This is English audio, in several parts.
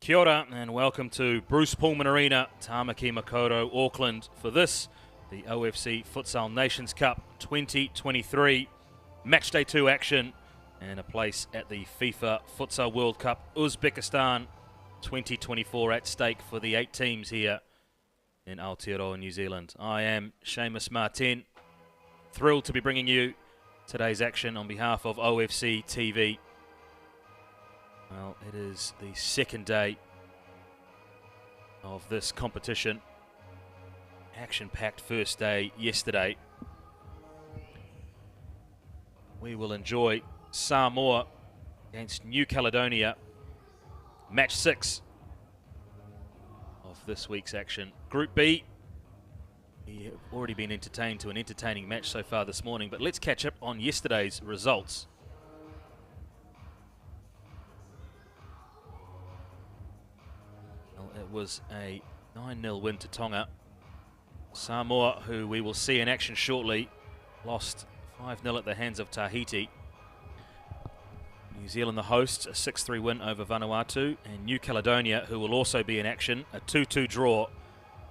Kia ora and welcome to Bruce Pullman Arena, Tamaki Makaurau, Auckland for this, the OFC Futsal Nations Cup 2023 Match Day 2 action and a place at the FIFA Futsal World Cup Uzbekistan 2024 at stake for the 8 teams here in Aotearoa, New Zealand. I am Seamus Martin, thrilled to be bringing you today's action on behalf of OFC TV. Well, it is the second day of this competition. Action-packed first day yesterday. We will enjoy Samoa against New Caledonia. Match 6 of this week's action. Group B. We have already been entertained to an entertaining match so far this morning, but let's catch up on yesterday's results. It was a 9-0 win to Tonga. Samoa, who we will see in action shortly, lost 5-0 at the hands of Tahiti. New Zealand, the hosts, a 6-3 win over Vanuatu. And New Caledonia, who will also be in action, a 2-2 draw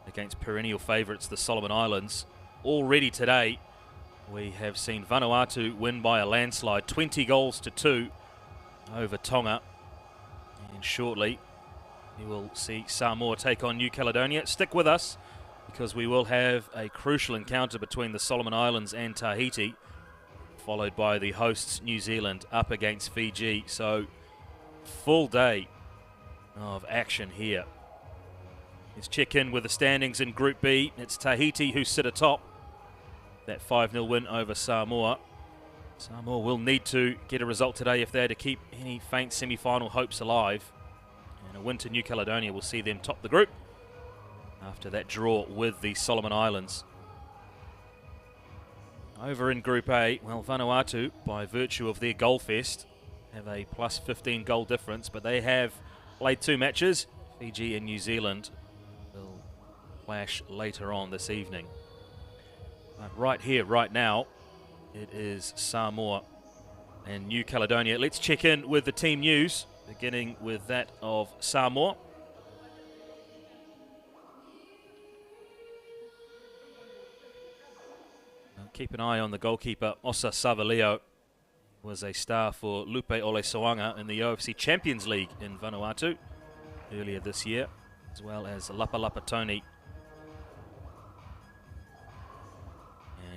against perennial favourites, the Solomon Islands. Already today, we have seen Vanuatu win by a landslide, 20 goals to 2 over Tonga. And shortly, you will see Samoa take on New Caledonia. Stick with us because we will have a crucial encounter between the Solomon Islands and Tahiti, followed by the hosts New Zealand up against Fiji. So full day of action here. Let's check in with the standings in Group B. It's Tahiti who sit atop that 5-0 win over Samoa. Samoa will need to get a result today if they're to keep any faint semi-final hopes alive. And a win to New Caledonia will see them top the group after that draw with the Solomon Islands. Over in Group A, well, Vanuatu, by virtue of their goal fest, have a plus 15 goal difference, but they have played 2 matches. Fiji and New Zealand will clash later on this evening. But right here, right now, it is Samoa and New Caledonia. Let's check in with the team news, beginning with that of Samoa. Keep an eye on the goalkeeper, Osa Savaleo, was a star for Lupe Olesoanga in the OFC Champions League in Vanuatu earlier this year, as well as Lapa Lapa Tony,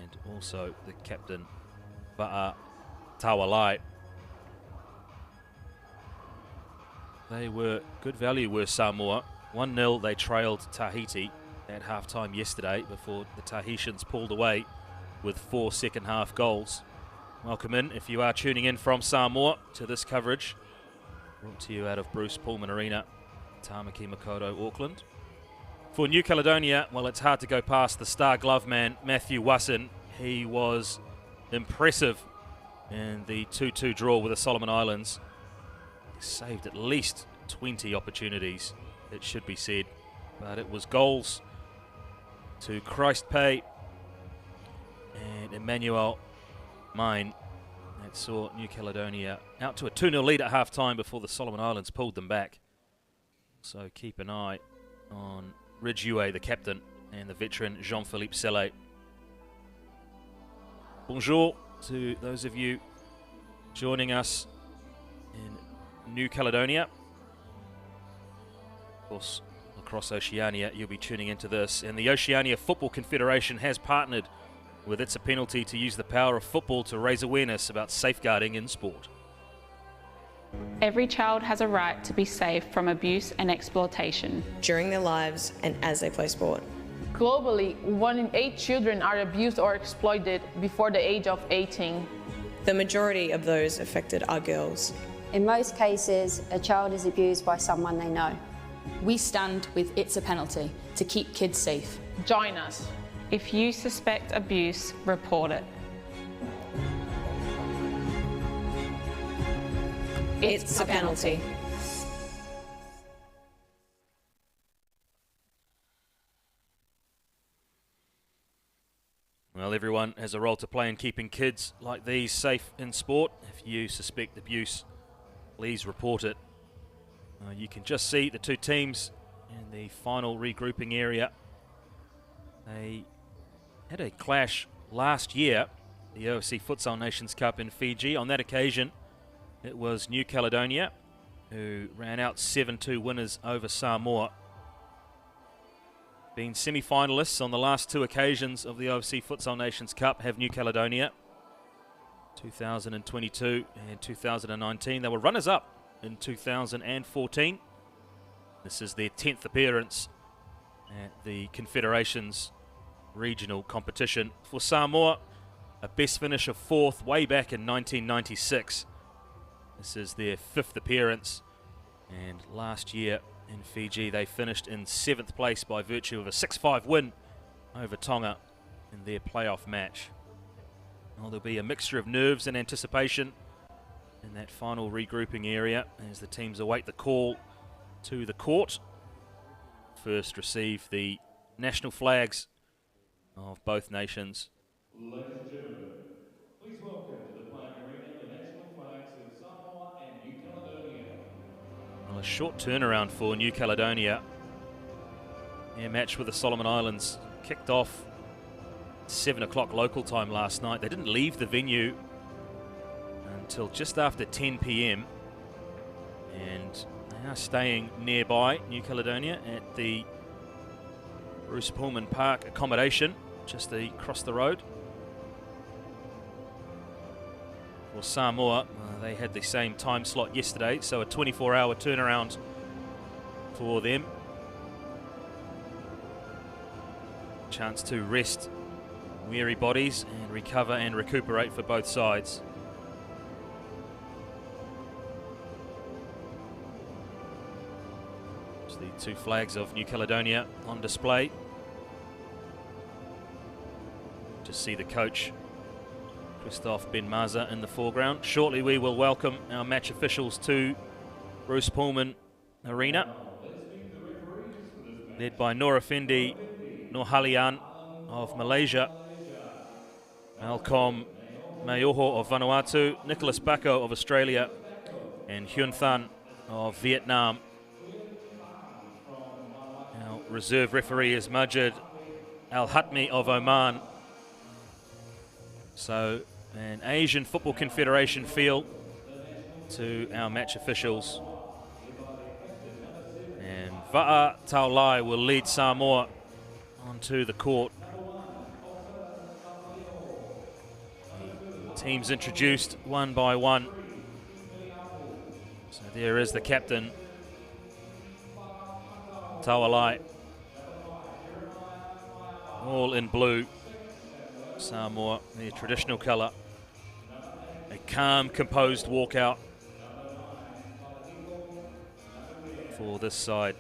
and also the captain, Va'a Tawalai. They were good value, were Samoa. 1-0 they trailed Tahiti at half-time yesterday before the Tahitians pulled away with 4 second-half goals. Welcome in, if you are tuning in from Samoa, to this coverage brought to you out of Bruce Pullman Arena, Tamaki Makaurau, Auckland. For New Caledonia, well, it's hard to go past the star glove man, Matthew Wasson. He was impressive in the 2-2 draw with the Solomon Islands. Saved at least 20 opportunities, it should be said, but it was goals to Christ Pay and Emmanuel Mine that saw New Caledonia out to a 2-0 lead at half-time before the Solomon Islands pulled them back. So keep an eye on Ridge Yue, the captain, and the veteran Jean-Philippe Selle. Bonjour to those of you joining us in New Caledonia. Of course, across Oceania, you'll be tuning into this. And the Oceania Football Confederation has partnered with It's a Penalty to use the power of football to raise awareness about safeguarding in sport. Every child has a right to be safe from abuse and exploitation during their lives and as they play sport. Globally, 1 in 8 children are abused or exploited before the age of 18. The majority of those affected are girls. In most cases, a child is abused by someone they know. We stand with It's a Penalty to keep kids safe. Join us. If you suspect abuse, report it. It's a penalty. Well, everyone has a role to play in keeping kids like these safe in sport. If you suspect abuse, please report it. You can just see the two teams in the final regrouping area. They had a clash last year, the OFC Futsal Nations Cup in Fiji. On that occasion, it was New Caledonia who ran out 7-2 winners over Samoa. Being semi-finalists on the last two occasions of the OFC Futsal Nations Cup have New Caledonia, 2022 and 2019. They were runners-up in 2014. This is their 10th appearance at the Confederations regional competition. For Samoa, a best finish of 4th way back in 1996. This is their 5th appearance, and last year in Fiji they finished in 7th place by virtue of a 6-5 win over Tonga in their playoff match. Well, there'll be a mixture of nerves and anticipation in that final regrouping area as the teams await the call to the court. First receive the national flags of both nations. Ladies and gentlemen, please welcome to the playing arena the national flags of Samoa and New Caledonia. Well, a short turnaround for New Caledonia. Their match with the Solomon Islands kicked off 7 o'clock local time last night. They didn't leave the venue until just after 10 p.m. and they are staying nearby, New Caledonia, at the Bruce Pullman Park accommodation just across the road. For Samoa, they had the same time slot yesterday, so a 24-hour turnaround for them. Chance to rest weary bodies and recover and recuperate for both sides. It's the two flags of New Caledonia on display. Just see the coach, Christophe Ben Maza, in the foreground. Shortly we will welcome our match officials to Bruce Pullman Arena, led by Nur Effendi Nurhalian of Malaysia, Malcolm Mayoho of Vanuatu, Nicholas Bacco of Australia, and Hyun Than of Vietnam. Our reserve referee is Majid Al-Hatmi of Oman. So an Asian Football Confederation feel to our match officials. And Va'a Taulai will lead Samoa onto the court. The teams introduced one by one. So there is the captain, Taulai, all in blue. Samoa, their traditional colour. A calm, composed walkout for this side.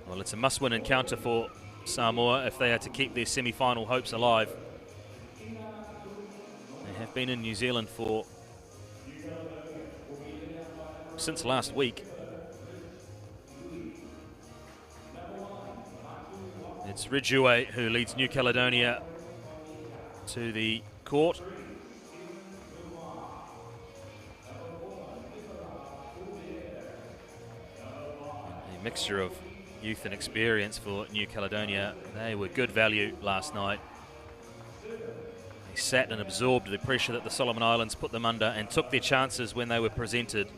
Well, it's a must-win encounter for Samoa if they are to keep their semi-final hopes alive. They have been in New Zealand since last week. It's Ridgeway who leads New Caledonia to the court. And a mixture of youth and experience for New Caledonia. They were good value last night. They sat and absorbed the pressure that the Solomon Islands put them under and took their chances when they were presented.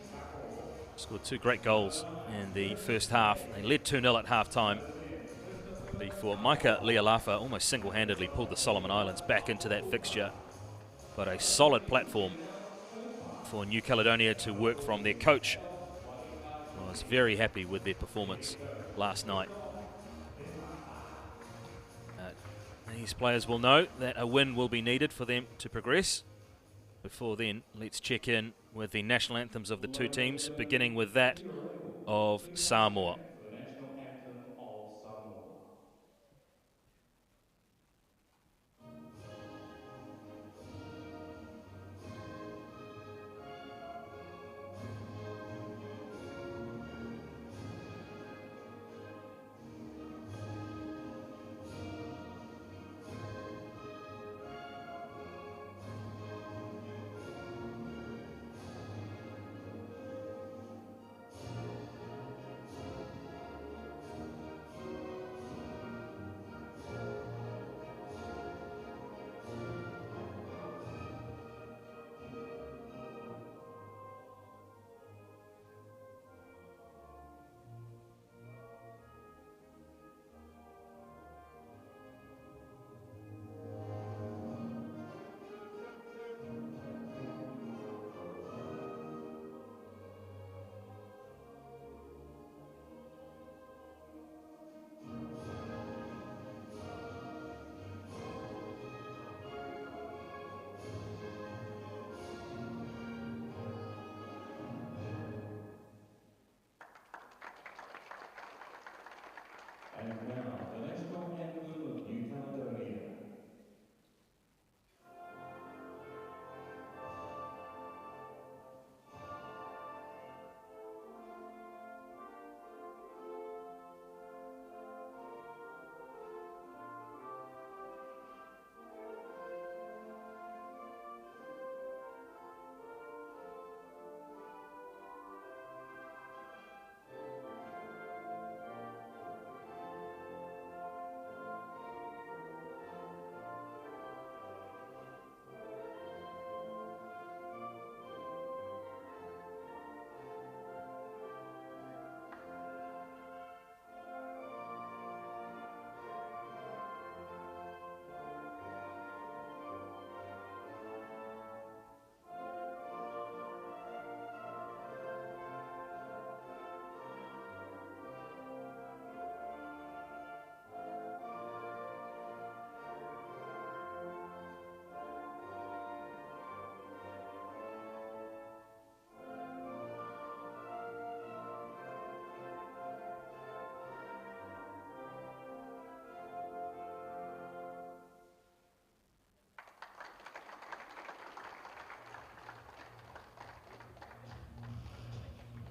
Scored 2 great goals in the first half. They led 2-0 at half-time before Micah Lealafa almost single-handedly pulled the Solomon Islands back into that fixture. But a solid platform for New Caledonia to work from. Their coach was very happy with their performance last night. These players will know that a win will be needed for them to progress. Before then, let's check in with the national anthems of the two teams, beginning with that of Samoa. The national anthem of Samoa.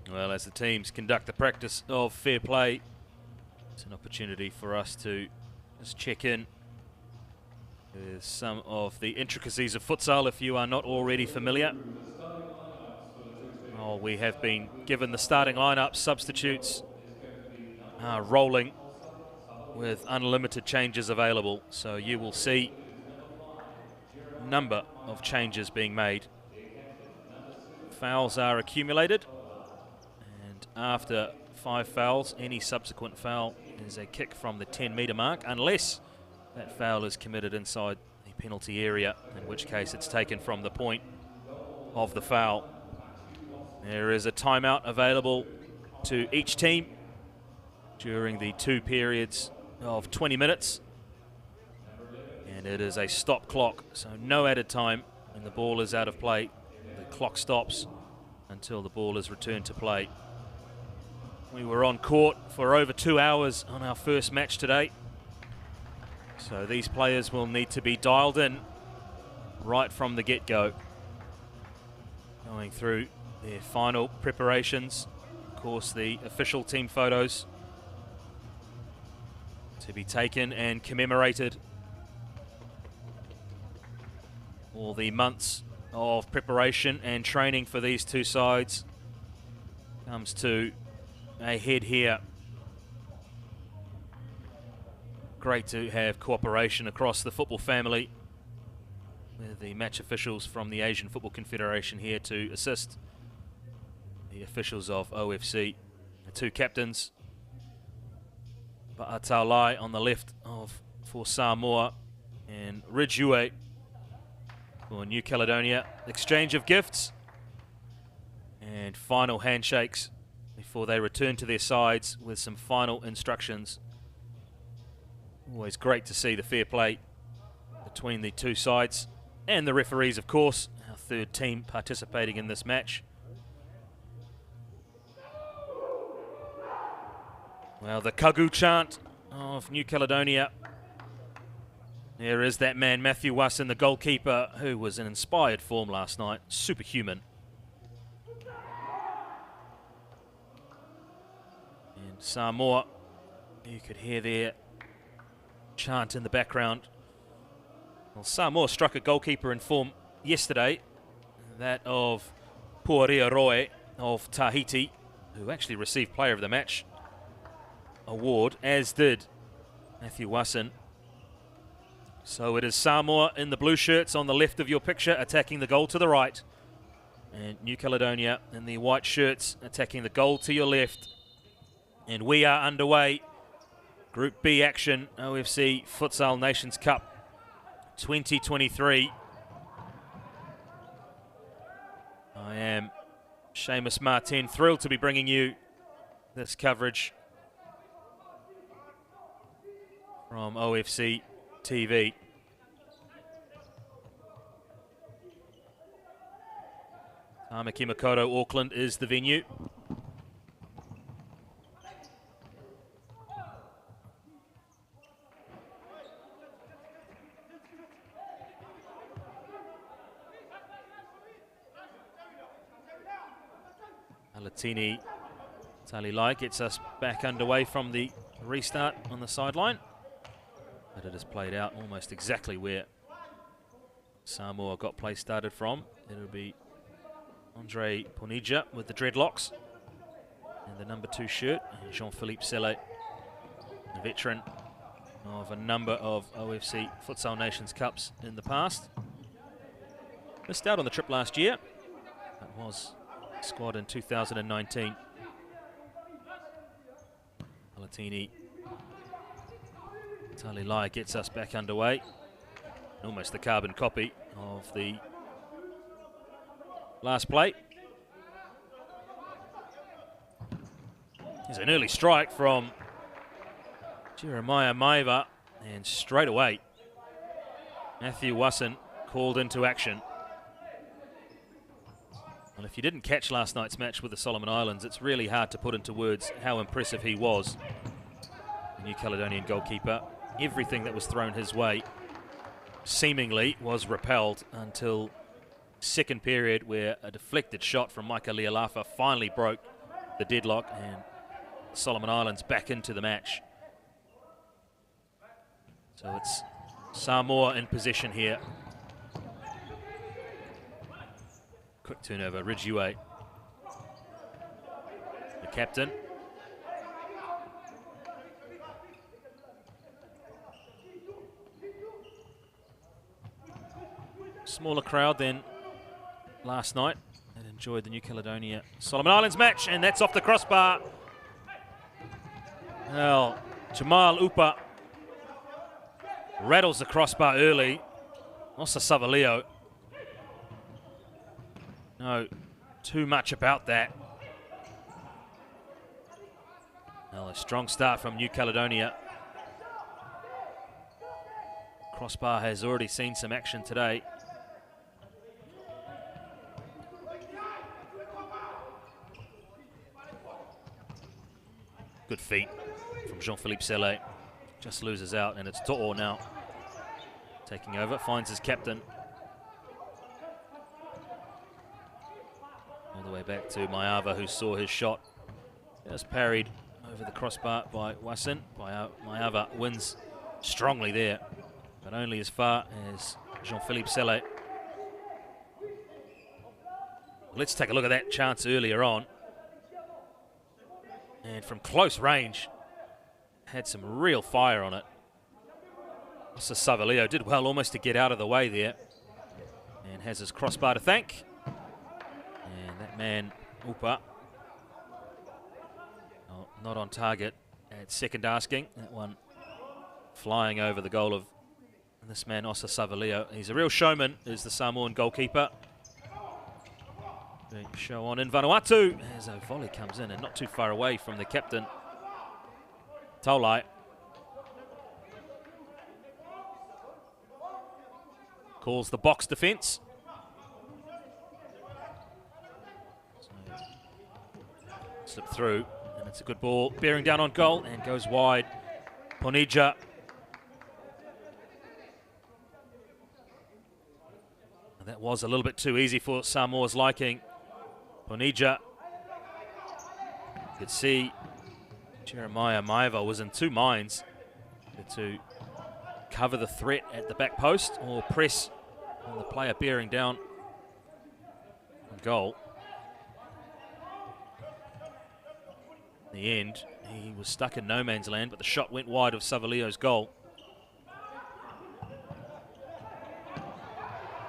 Well, as the teams conduct the practice of fair play, it's an opportunity for us to just check in with some of the intricacies of futsal if you are not already familiar. Oh, we have been given the starting lineup. Substitutes are rolling with unlimited changes available, so you will see a number of changes being made. Fouls are accumulated, and after 5 fouls, any subsequent foul is a kick from the 10-metre mark, unless that foul is committed inside the penalty area, in which case it's taken from the point of the foul. There is a timeout available to each team during the 2 periods of 20 minutes. And it is a stop clock, so no added time when the ball is out of play. The clock stops until the ball is returned to play. We were on court for over 2 hours on our first match today. So these players will need to be dialed in right from the get-go. Going through their final preparations. Of course, the official team photos to be taken and commemorated. All the months of preparation and training for these two sides comes to a head here. Great to have cooperation across the football family with the match officials from the Asian Football Confederation here to assist the officials of OFC. The 2 captains, Ba'atalai on the left for Samoa and Ridgeway for New Caledonia. Exchange of gifts and final handshakes before they return to their sides with some final instructions. Always great to see the fair play between the 2 sides and the referees, of course, our 3rd team participating in this match. Well, the Kagu chant of New Caledonia. There is that man, Matthew Wasson, the goalkeeper, who was in inspired form last night. Superhuman. And Samoa, you could hear their chant in the background. Well, Samoa struck a goalkeeper in form yesterday, that of Puaria Roe of Tahiti, who actually received Player of the Match award, as did Matthew Wasson. So it is Samoa in the blue shirts on the left of your picture attacking the goal to the right, and New Caledonia in the white shirts attacking the goal to your left. And we are underway. Group B action, OFC Futsal Nations Cup 2023. I am Seamus Martin, thrilled to be bringing you this coverage from OFC TV. Tamaki Makoto, Auckland is the venue. Alatini Talilai gets us back underway from the restart on the sideline. But it has played out almost exactly where Samoa got play started from. It'll be Andre Ponija with the dreadlocks and the number 2 shirt, and Jean-Philippe Selle, a veteran of a number of OFC Futsal Nations Cups in the past. Missed out on the trip last year, but was squad in 2019. Alatini Talilai gets us back underway. Almost the carbon copy of the last play. There's an early strike from Jeremiah Maiva, and straight away Matthew Wasson called into action. Well, if you didn't catch last night's match with the Solomon Islands, it's really hard to put into words how impressive he was. The New Caledonian goalkeeper. Everything that was thrown his way seemingly was repelled until second period, where a deflected shot from Micah Lealafa finally broke the deadlock, and Solomon Islands back into the match. So it's Samoa in possession here. Quick turnover, Ridgeway, the captain. Smaller crowd than last night that enjoyed the New Caledonia Solomon Islands match, and that's off the crossbar. Well, Jamal Upa rattles the crossbar early. Osa Savaleo. No, too much about that. Well, a strong start from New Caledonia. Crossbar has already seen some action today. Good feet from Jean-Philippe Selle. Just loses out, and it's To'o now taking over. Finds his captain. All the way back to Maiava, who saw his shot. Just parried over the crossbar by Wasin. Maiava wins strongly there, but only as far as Jean-Philippe Selle. Let's take a look at that chance earlier on. And from close range, had some real fire on it. Osa Savaleo did well almost to get out of the way there, and has his crossbar to thank. And that man, Upa, not on target at second asking. That one flying over the goal of this man, Osa Savaleo. He's a real showman, is the Samoan goalkeeper. Show on in Vanuatu as a volley comes in and not too far away from the captain, Taulai. Calls the box defence. Slip through, and it's a good ball. Bearing down on goal and goes wide. Ponija. That was a little bit too easy for Samoa's liking. Ponija. You could see Jeremiah Maiava was in two minds to cover the threat at the back post or press on the player bearing down on goal. In the end, he was stuck in no man's land, but the shot went wide of Savaleo's goal.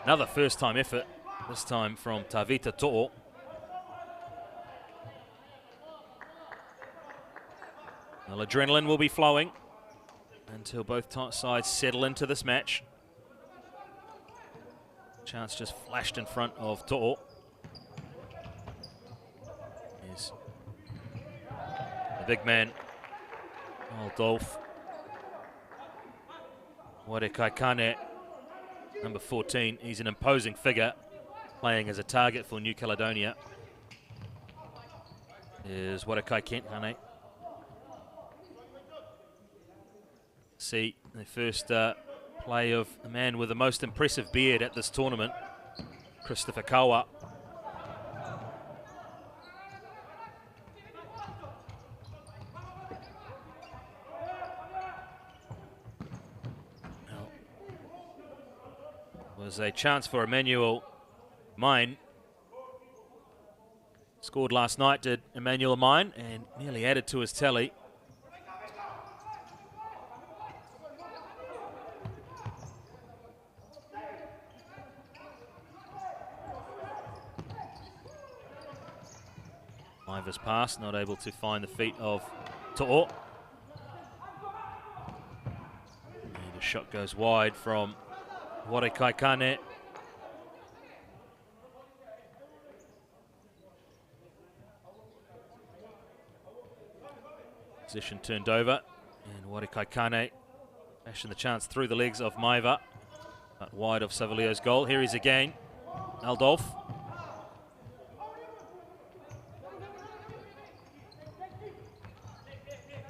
Another first-time effort, this time from Tavita To'o. Well, adrenaline will be flowing until both sides settle into this match. Chance just flashed in front of To'o. Here's the big man, Aldolf Warekaikane, number 14. He's an imposing figure, playing as a target for New Caledonia. Is Warekaikane. See the first play of a man with the most impressive beard at this tournament, Christopher Kawa. Well, was a chance for Emmanuel Mine. Scored last night, did Emmanuel Mine, and nearly added to his tally. Maiva's pass, not able to find the feet of To'o. And the shot goes wide from Warekaikane. Position turned over, and Warekaikane bashing the chance through the legs of Maiva, but wide of Savaleo's goal. Here he is again, Aldolf.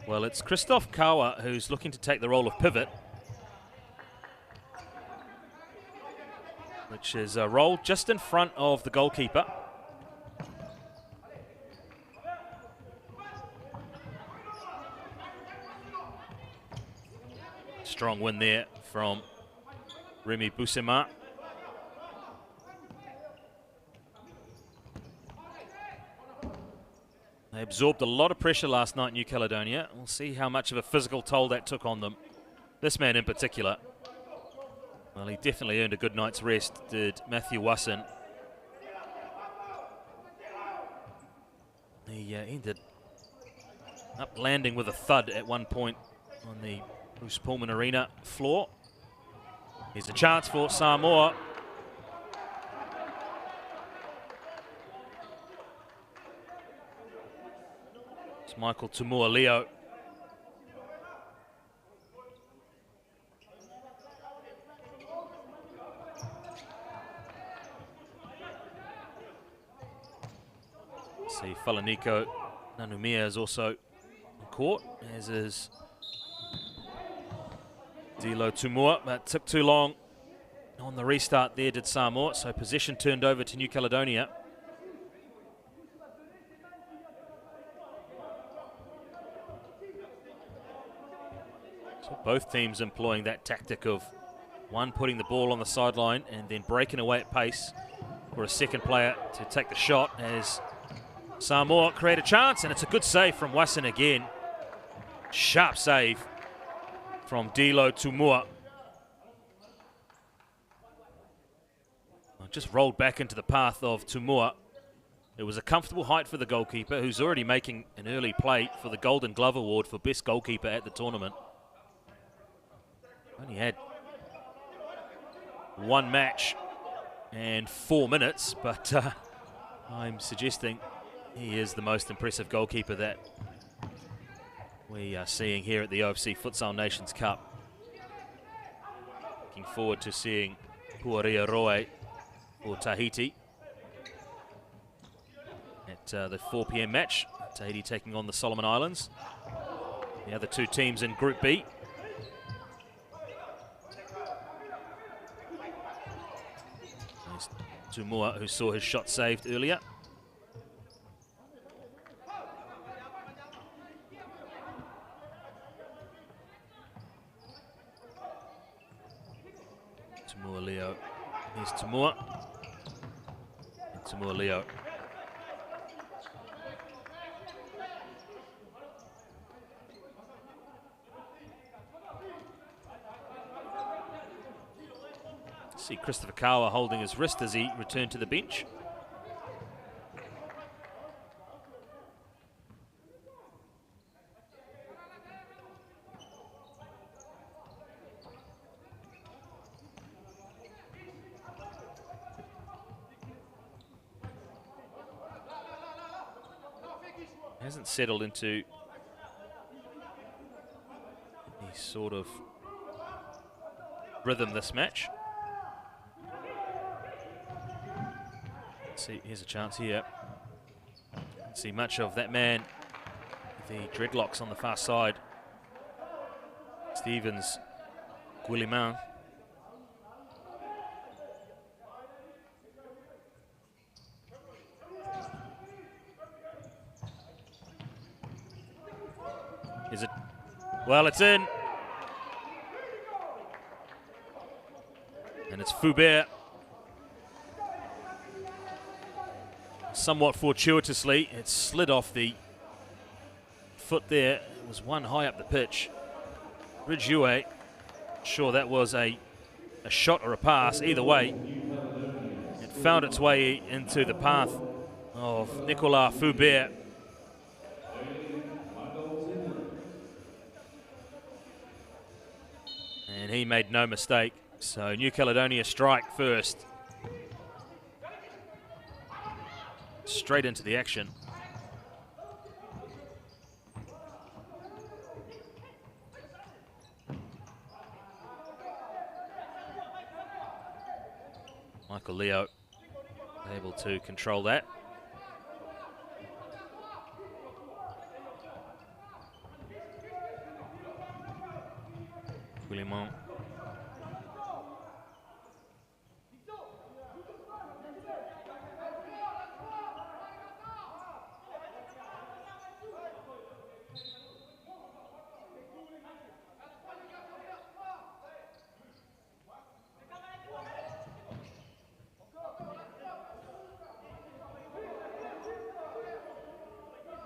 Well, it's Christophe Kawa who's looking to take the role of pivot, which is a role just in front of the goalkeeper. strong win there from Remy Boussema. They absorbed a lot of pressure last night, New Caledonia. We'll see how much of a physical toll that took on them. This man in particular. Well, he definitely earned a good night's rest, did Matthew Wasson. He ended up landing with a thud at one point on the Bruce Pullman Arena floor. Here's a chance for Samoa. It's Michael Tumua-Leo. See, Falaniko Nanumia is also on court, as is Dilo Tumua, but took too long on the restart there, did Samoa, so possession turned over to New Caledonia. So both teams employing that tactic of one putting the ball on the sideline and then breaking away at pace for a second player to take the shot, as Samoa create a chance, and it's a good save from Wasson again. Sharp save from Dilo Tumua. Just rolled back into the path of Tumua. It was a comfortable height for the goalkeeper, who's already making an early play for the Golden Glove Award for best goalkeeper at the tournament. Only had one match and 4 minutes, but I'm suggesting he is the most impressive goalkeeper that we are seeing here at the OFC Futsal Nations Cup. Looking forward to seeing Puaria Roe for Tahiti at the 4 p.m. match. Tahiti taking on the Solomon Islands. The other two teams in Group B. There's Tumua, who saw his shot saved earlier. Tumua-Leo. Here's Tumua. And Tumua-Leo. See Christopher Kawa holding his wrist as he returned to the bench. Hasn't settled into any sort of rhythm this match. Let's see, here's a chance here. Can't see much of that man with the dreadlocks on the far side. Stevens, Guillemin. Is it? Well, it's in. And it's Foubert. Somewhat fortuitously, it slid off the foot there. It was one high up the pitch. Ridgeway, sure that was a shot or a pass. Either way, it found its way into the path of Nicolas Foubert. And he made no mistake. So New Caledonia strike first. Straight into the action. Michael Leo able to control that. Guillemont.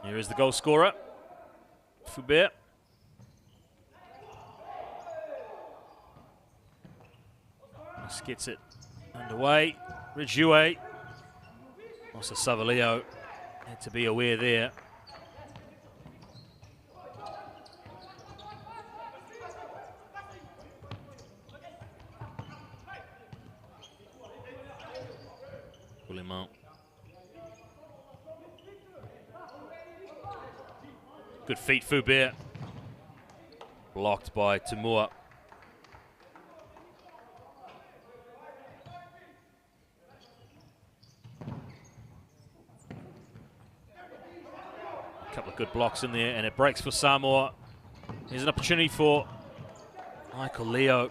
Here is the goal scorer, Fubert. Just gets it underway. Rijue. Also Savalio had to be aware there. William. Good feet, Fubert. Blocked by Timur. A couple of good blocks in there, and it breaks for Samoa. Here's an opportunity for Michael Leo.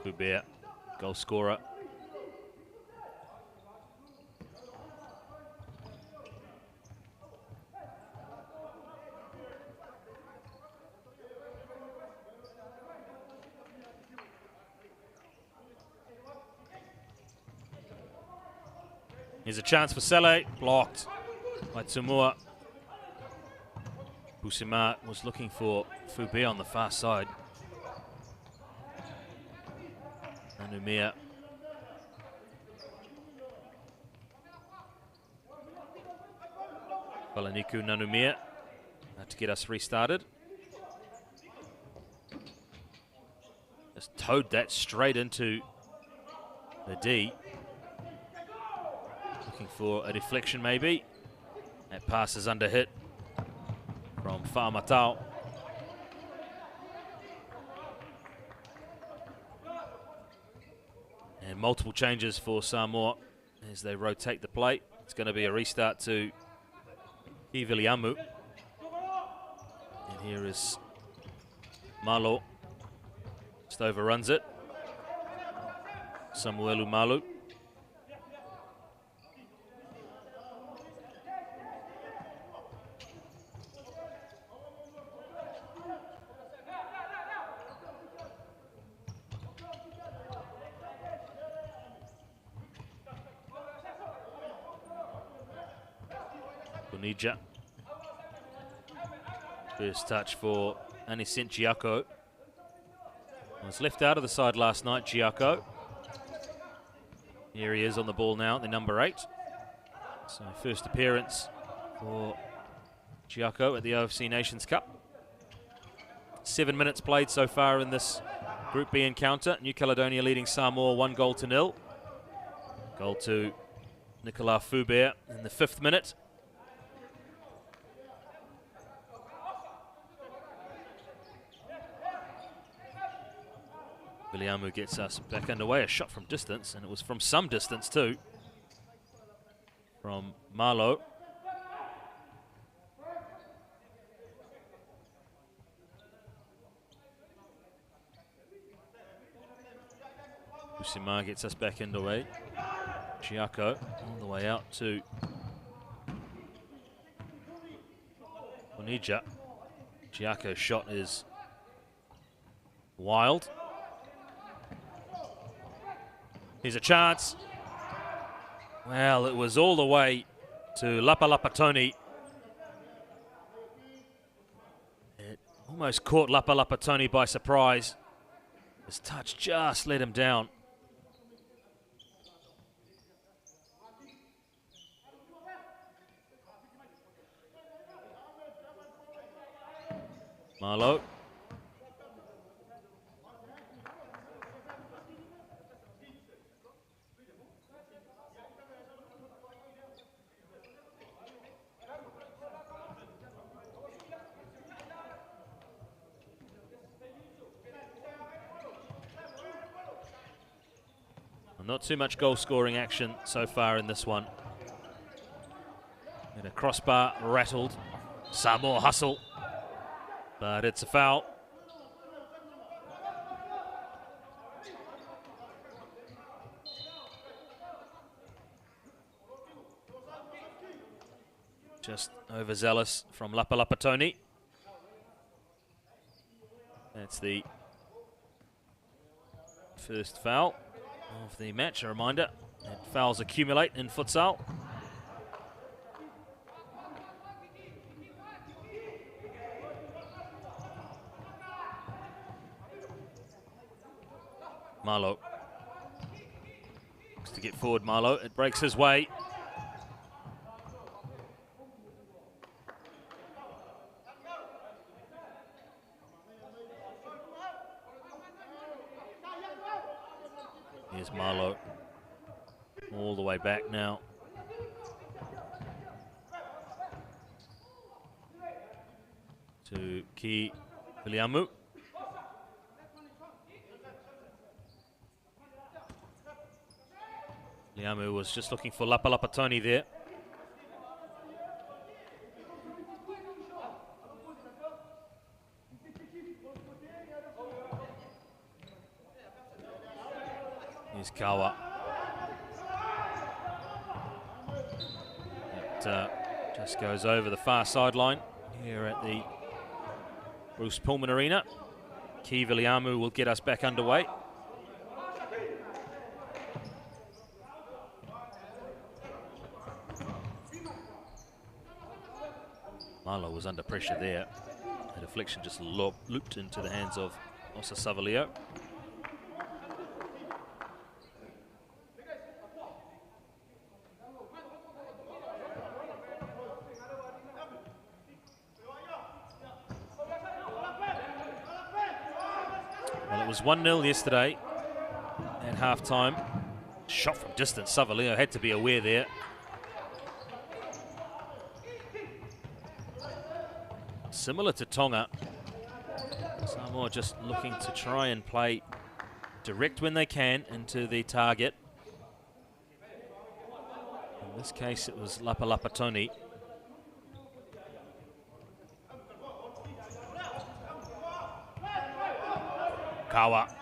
Fubert, goal scorer. Here's a chance for Sele, blocked by Timur. Busima was looking for Fubert on the far side. Nanumea. Balaniku Nanumea to get us restarted. Just towed that straight into the D. Looking for a deflection maybe. That pass is under hit from Fa'amatau. And multiple changes for Samoa as they rotate the plate. It's going to be a restart to Iviliamu. And here is Malo. Just overruns it. Samuelu Malu. Bonija. First touch for Anicent Giaco. Was left out of the side last night, Giaco. Here he is on the ball now, the number 8. So first appearance for Giaco at the OFC Nations Cup. 7 minutes played so far in this Group B encounter. New Caledonia leading Samoa 1-0. Goal to Nicolas Fubert in the 5th minute. Viliamu gets us back underway. A shot from distance, and it was from some distance too. From Marlowe. Busima gets us back underway. Giaco all the way out to Bonija. Giaco's shot is wild. Here's a chance. Well, it was all the way to Lapalapatoni. It almost caught Lapalapatoni by surprise. His touch just let him down. Marlowe. Not too much goal-scoring action so far in this one. And a crossbar rattled. Samoa hustle, but it's a foul. Just overzealous from Lapalapatoni. That's the First foul of the match. A reminder that fouls accumulate in futsal. Marlowe looks to get forward. Marlowe, it breaks his way. Here's Marlowe, all the way back now. To Ki Viliamu. Liamu was just looking for Lapalapatoni there. Here's Kawa. It just goes over the far sideline here at the Bruce Pullman Arena. Ki Viliamu will get us back underway. Marlowe was under pressure there. The deflection just looped into the hands of Osa Savalio. Well, it was 1-0 yesterday at half-time. Shot from distance. Savalio had to be aware there. Similar to Tonga, Samoa just looking to try and play direct when they can into the target. In this case, it was Lapalapatoni. Kawa.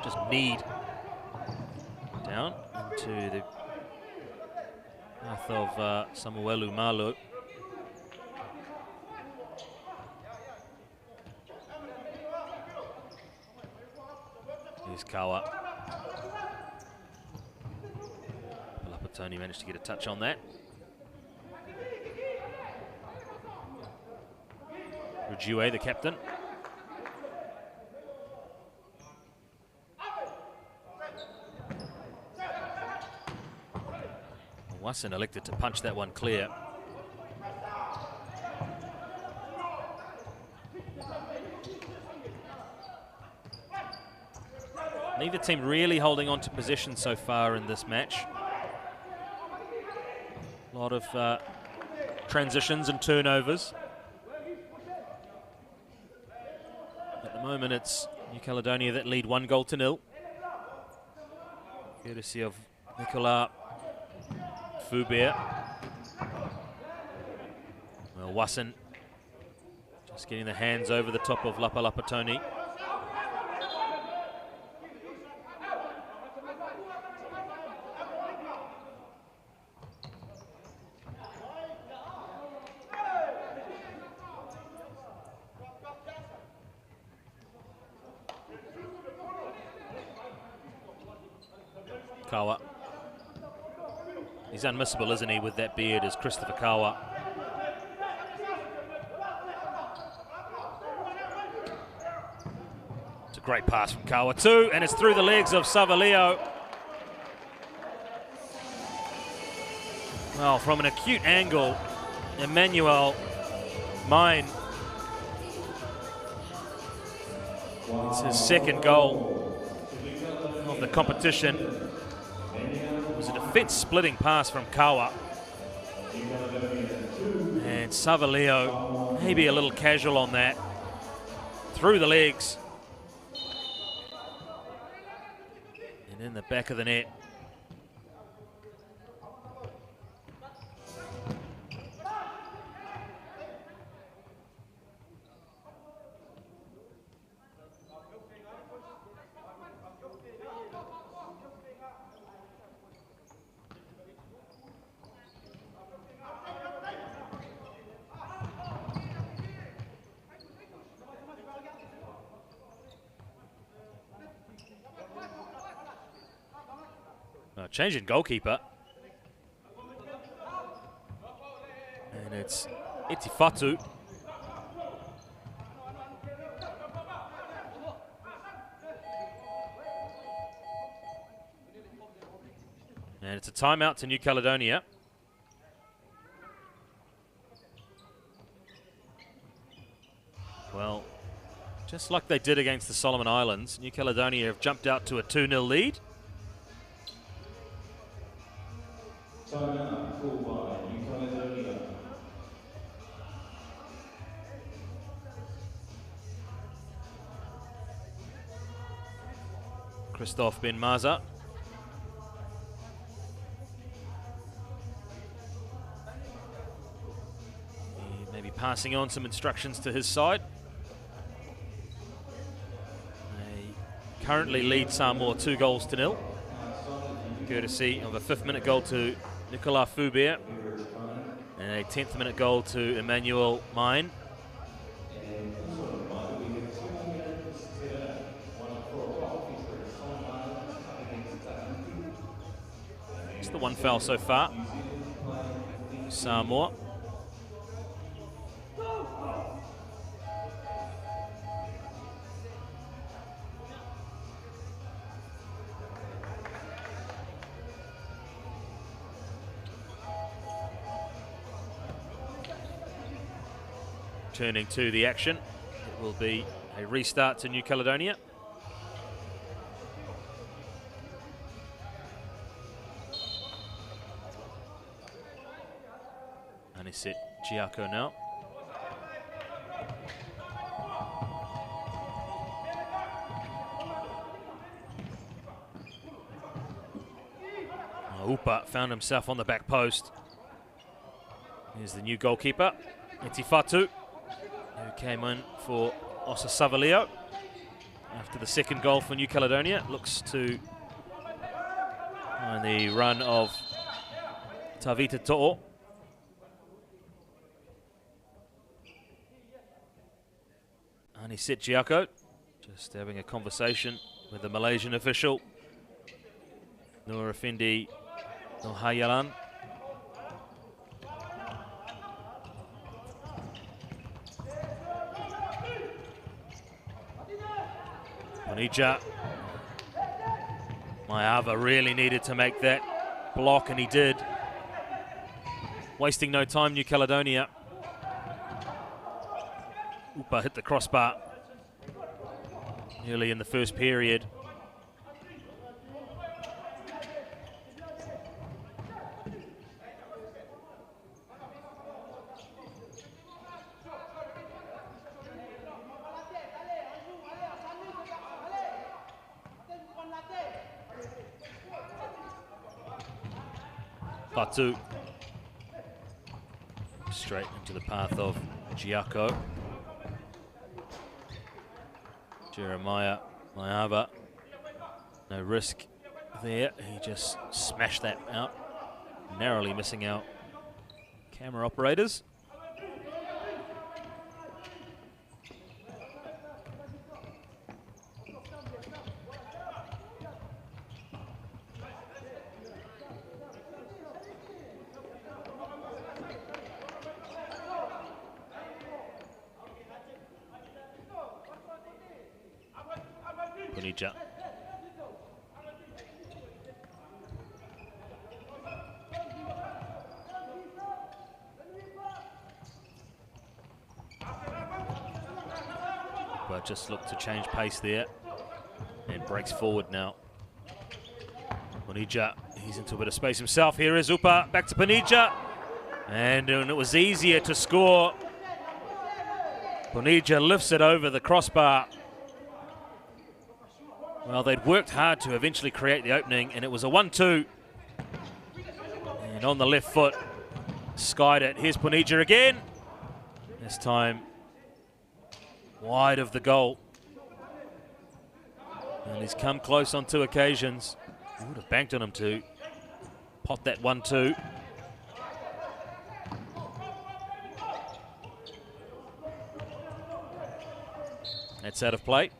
Just kneed down into the path of Samuelu Malu. Here's Kawa. Lapatoni managed to get a touch on that. Rujue, the captain. Wasson elected to punch that one clear. Neither team really holding on to possession so far in this match. A lot of transitions and turnovers. At the moment, it's New Caledonia that lead 1-0. Courtesy of Nicolas Foubert. Well, Wasson just getting the hands over the top of Lapalapatoni. Kawa. He's unmissable, isn't he, with that beard, as Christopher Kawa. It's a great pass from Kawa too, and it's through the legs of Savalio. Well, from an acute angle, Emmanuel Mine. It's his second goal of the competition. It was a defence-splitting pass from Kawa. And Savalio, maybe a little casual on that. Through the legs. And in the back of the net. Change in goalkeeper. And it's Itifatu. And it's a timeout to New Caledonia. Well, just like they did against the Solomon Islands, New Caledonia have jumped out to a 2-0 lead. Timeout called by New Caledonia. Christophe Ben Maza. He may be passing on some instructions to his side. They currently lead Samoa 2-0, courtesy of a 5th-minute goal to Nicolas Foubert and a 10th-minute goal to Emmanuel Mine. It's the one foul so far. Samoa. Turning to the action, it will be a restart to New Caledonia. Anisit Giaco now. Upa found himself on the back post. Here's the new goalkeeper, Itifatu, who came in for Osa Savalio after the 2nd goal for New Caledonia. Looks to find the run of Tavita To'o. Anisit Giaco just having a conversation with the Malaysian official, Nur Effendi Nohayalan. Bonija. Mayava really needed to make that block, and he did. Wasting no time, New Caledonia. Upa hit the crossbar early in the first period. Fatu straight into the path of Giaco. Jeremiah Mayava, no risk there. He just smashed that out, narrowly missing out camera operators. Bonija. But just looked to change pace there and breaks forward now. Bonija, he's into a bit of space himself. Here is Upa, back to Bonija. And it was easier to score. Bonija lifts it over the crossbar. Well, they'd worked hard to eventually create the opening, and it was a 1-2. And on the left foot, skied it. Here's Bonija again. This time, wide of the goal. And he's come close on 2 occasions. He would have banked on him to pot that 1-2. That's out of play.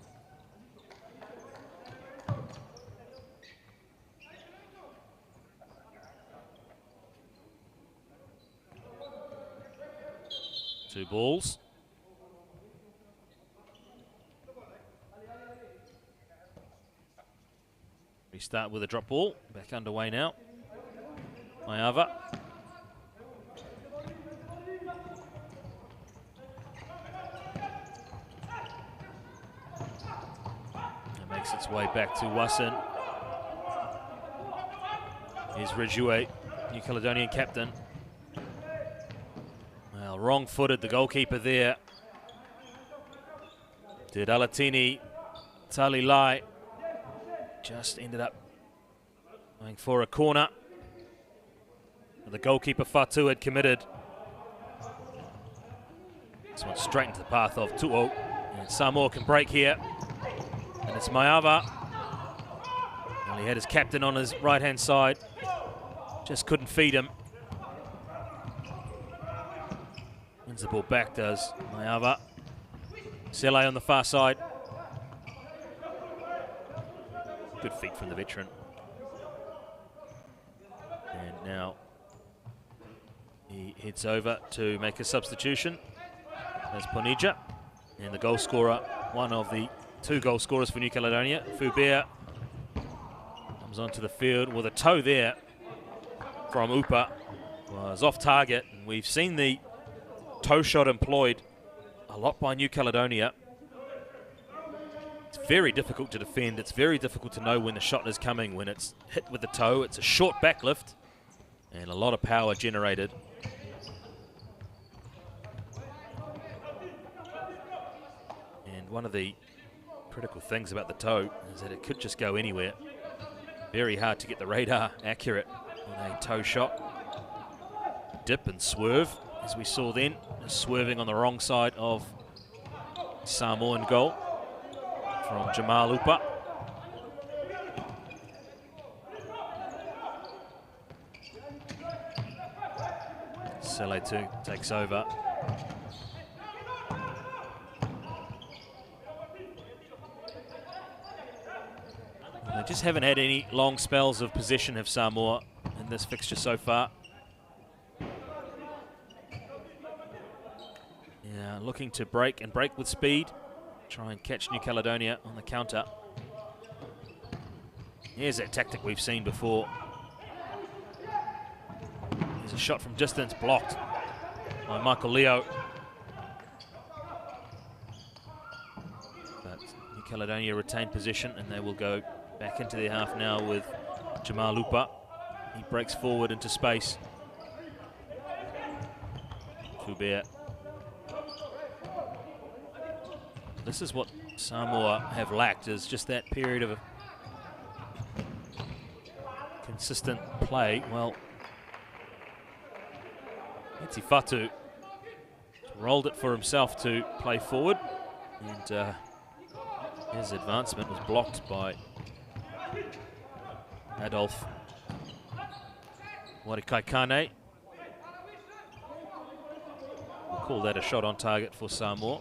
2 balls. We start with a drop ball. Back underway now. Mayava. It makes its way back to Wasson. Here's Rijue, New Caledonian captain. Well, wrong-footed, the goalkeeper there. Did Alatini Talilai. Just ended up going for a corner. The goalkeeper Fatu had committed. This one straight into the path of Tu'o. And Samoa can break here. And it's Mayava. And he had his captain on his right-hand side. Just couldn't feed him. Wins the ball back, does Mayava. Sele on the far side. Good feet from the veteran. And now he heads over to make a substitution. There's Ponija. And the goal scorer, one of the 2 goal scorers for New Caledonia, Fubea, comes onto the field with a toe there from Upa. Was off target, and we've seen the toe shot employed a lot by New Caledonia. It's very difficult to defend. It's very difficult to know when the shot is coming. When it's hit with the toe, it's a short backlift and a lot of power generated. And one of the critical things about the toe is that it could just go anywhere. Very hard to get the radar accurate on a toe shot. Dip and swerve, as we saw then, swerving on the wrong side of Samoan goal from Jamal Upa. Sele too takes over. They just haven't had any long spells of possession of Samoa in this fixture so far. Yeah, looking to break and break with speed. Try and catch New Caledonia on the counter. Here's that tactic we've seen before. There's a shot from distance blocked by Michael Leo. But New Caledonia retain position and they will go back into their half now with Jamal Upa. He breaks forward into space. Fubea. This is what Samoa have lacked, is just that period of a consistent play. Well, Eti Fatu rolled it for himself to play forward, and his advancement was blocked by Adolf Warikaikane. We'll call that a shot on target for Samoa.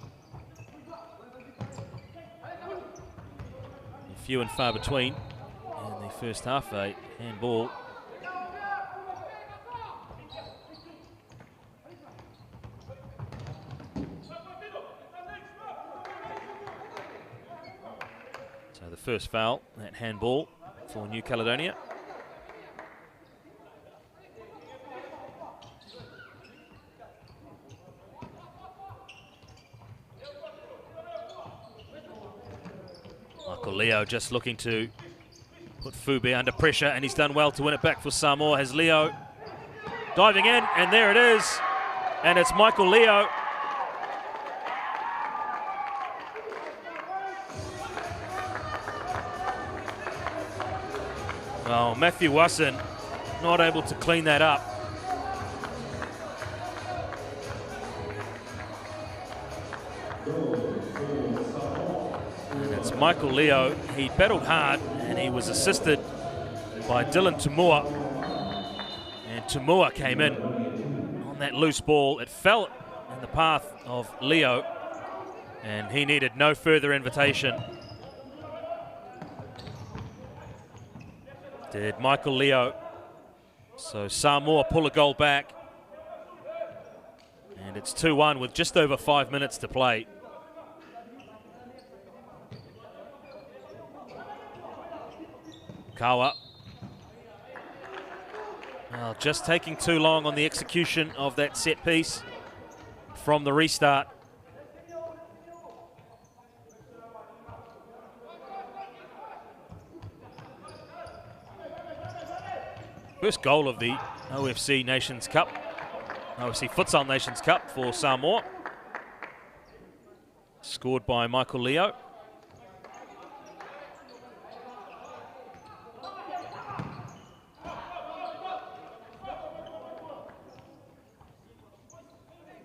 Few and far between in the first half, a handball. So the first foul, that handball for New Caledonia. Leo just looking to put Fubea under pressure, and he's done well to win it back for Samoa. Has Leo diving in, and there it is. And it's Michael Leo. Oh, Matthew Wasson not able to clean that up. Michael Leo, he battled hard and he was assisted by Dylan Tumua. And Tumua came in on that loose ball. It fell in the path of Leo and he needed no further invitation. Did Michael Leo. So Samoa pull a goal back. And it's 2-1 with just over 5 minutes to play. Kawa. Well, just taking too long on the execution of that set piece from the restart. First goal of the OFC Nations Cup, OFC Futsal Nations Cup for Samoa. Scored by Michael Leo.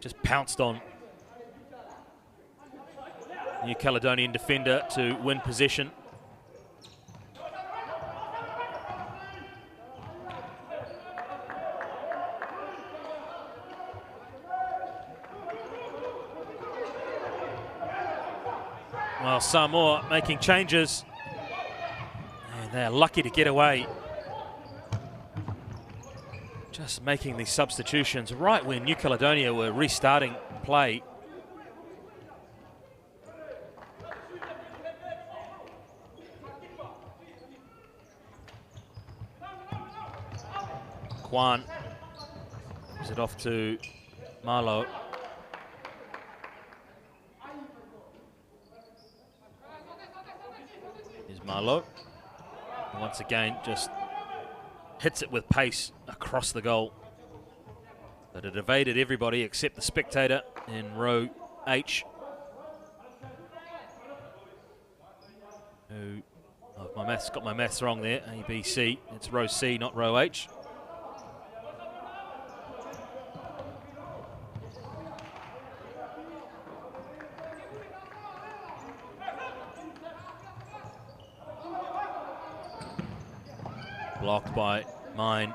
Just pounced on New Caledonian defender to win possession. Well, Samoa making changes, and they're lucky to get away. Just making these substitutions right when New Caledonia were restarting play. Kwan gives it off to Marlowe. Here's Marlowe. And once again, just hits it with pace across the goal. But it evaded everybody except the spectator in row H. Who, oh, got my maths wrong there. A, B, C. It's row C, not row H. Blocked by Mine.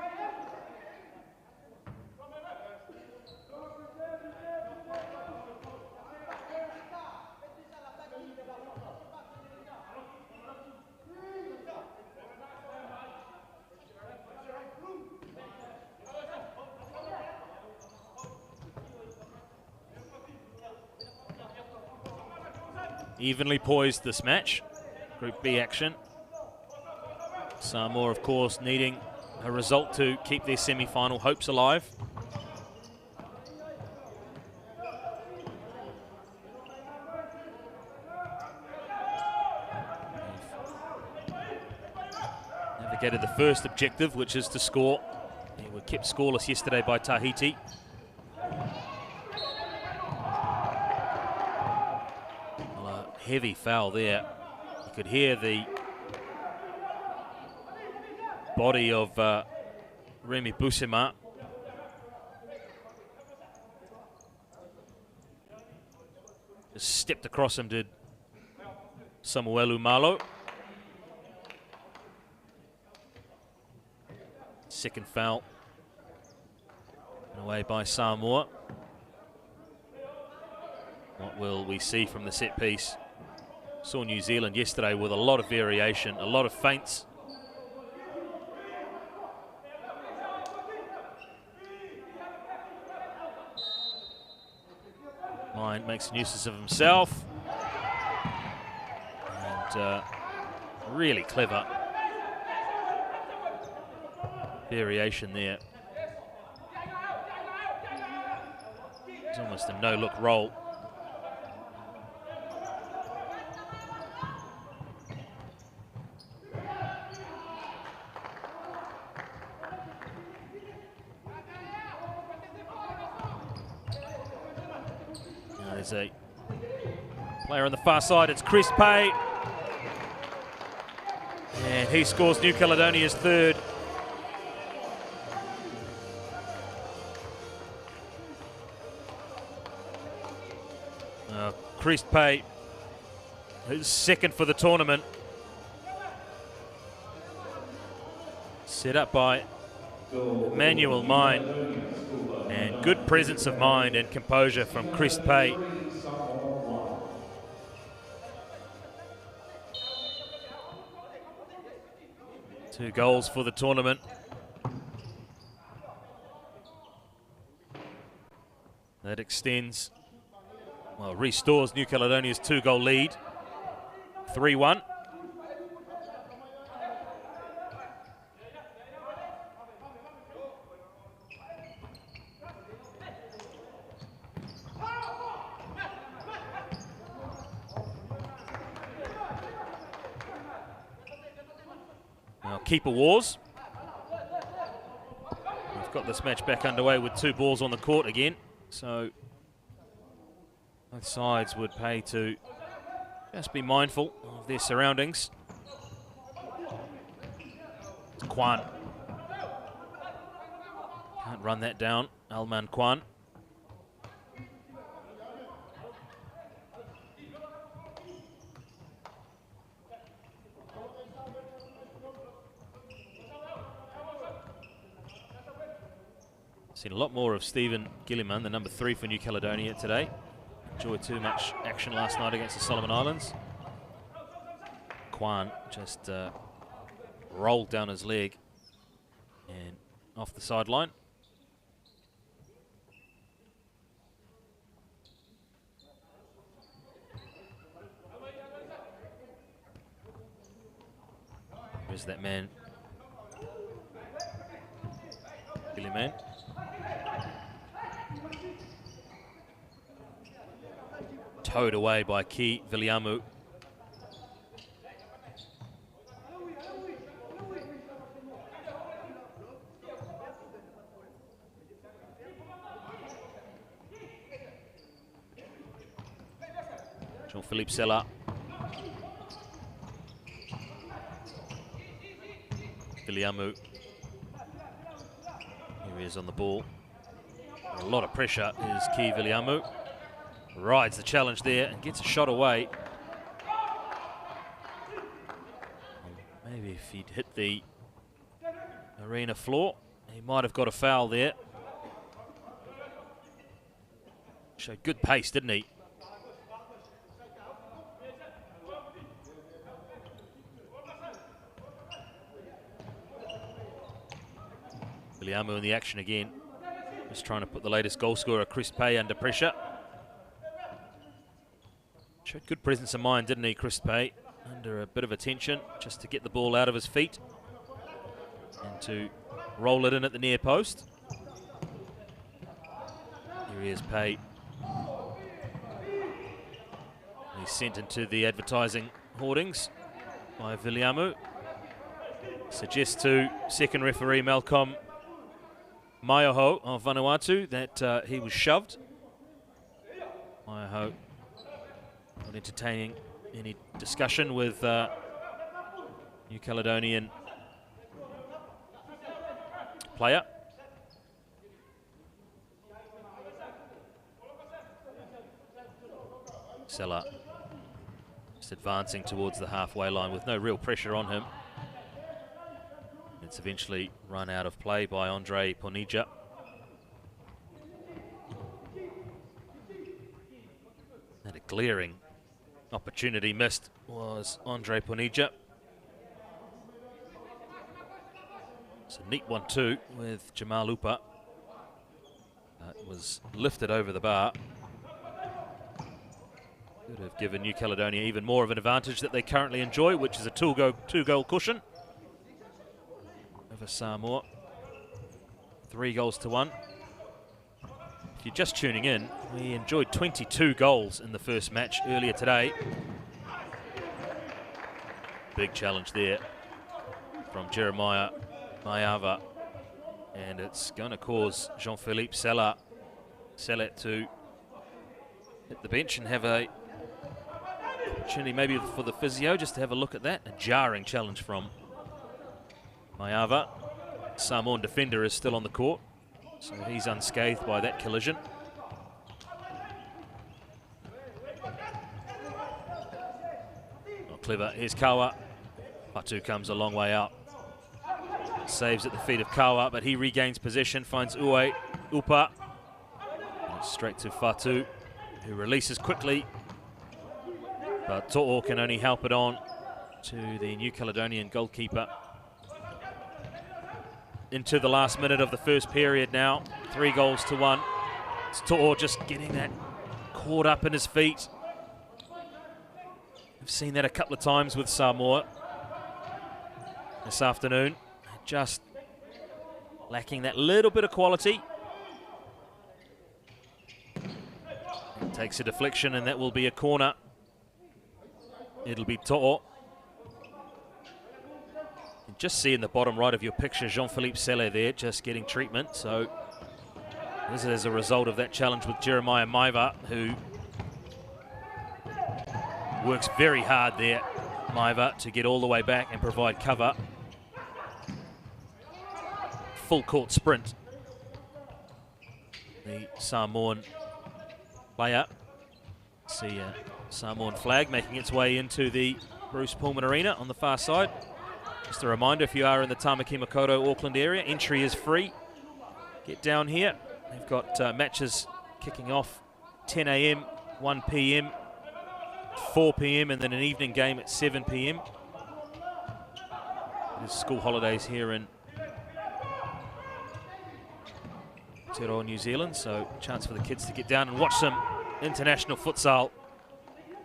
Evenly poised this match. Group B action. Samoa, of course, needing a result to keep their semi-final hopes alive. Navigated the first objective, which is to score. They were kept scoreless yesterday by Tahiti. Well, a heavy foul there. You could hear the body of Remy Busema. Just stepped across him, did Samuelu Malo. Second foul. Away by Samoa. What will we see from the set piece? Saw New Zealand yesterday with a lot of variation, a lot of feints. Mine makes uses of himself, and really clever variation there. It's almost a no-look roll. There's a player on the far side, it's Chris Pay. And he scores New Caledonia's third. Chris Pay, who's second for the tournament. Set up by Emmanuel Mine. And good presence of mind and composure from Chris Pay. Two goals for the tournament. That extends, well, restores New Caledonia's 2-goal lead. 3-1. Now, keeper wars. We've got this match back underway with 2 balls on the court again. So both sides would pay to just be mindful of their surroundings. It's Kwan. Can't run that down. Alman Kwan. Seen a lot more of Stephen Gilliman, the number 3 for New Caledonia today. Enjoyed too much action last night against the Solomon Islands. Kwan just rolled down his leg and off the sideline. Where's that man? Gilliman. Towed away by Ki Viliamu. Jean-Philippe Sella. Viliamu. Here he is on the ball. A lot of pressure is Ki Viliamu. Rides the challenge there and gets a shot away. Maybe if he'd hit the arena floor, he might have got a foul there. Showed good pace, didn't he? Viliamu in the action again. Just trying to put the latest goal scorer, Chris Pay, under pressure. Showed good presence of mind, didn't he, Chris Pay? Under a bit of attention, just to get the ball out of his feet and to roll it in at the near post. Here he is, Pay. He's sent into the advertising hoardings by Viliamu. Suggests to second referee Malcolm Maiaho of Vanuatu that he was shoved. Maiaho not entertaining any discussion with New Caledonian player. Sella just advancing towards the halfway line with no real pressure on him. It's eventually run out of play by Andre Ponija. And a glaring opportunity missed was Andre Ponija. It's a neat 1-2 with Jamal Upa. That was lifted over the bar. Could have given New Caledonia even more of an advantage that they currently enjoy, which is a two-goal cushion over Samoa. 3-1. If you're just tuning in, we enjoyed 22 goals in the first match earlier today. Big challenge there from Jeremiah Maiava. And it's going to cause Jean-Philippe Sella to hit the bench and have a opportunity maybe for the physio just to have a look at that. A jarring challenge from Maiava. Samoan defender is still on the court, so he's unscathed by that collision. Oh, clever. Here's Kawa. Fatu comes a long way out. Saves at the feet of Kawa, but he regains possession, finds Upa. And it's straight to Fatu, who releases quickly. But To'o can only help it on to the New Caledonian goalkeeper. Into the last minute of the first period now. 3-1. It's To'o just getting that caught up in his feet. We've seen that a couple of times with Samoa this afternoon. Just lacking that little bit of quality. It takes a deflection and that will be a corner. It'll be To'o. You just see in the bottom right of your picture Jean-Philippe Selle there just getting treatment. So this is as a result of that challenge with Jeremiah Maiva, who works very hard there, Maiva, to get all the way back and provide cover. Full court sprint. The Samoan player. See a Samoan flag making its way into the Bruce Pullman Arena on the far side. Just a reminder, if you are in the Tamaki Makaurau, Auckland area, entry is free. Get down here. They've got matches kicking off 10 a.m, 1 p.m, 4 p.m, and then an evening game at 7 p.m. There's school holidays here in Aotearoa, New Zealand, so chance for the kids to get down and watch some international futsal.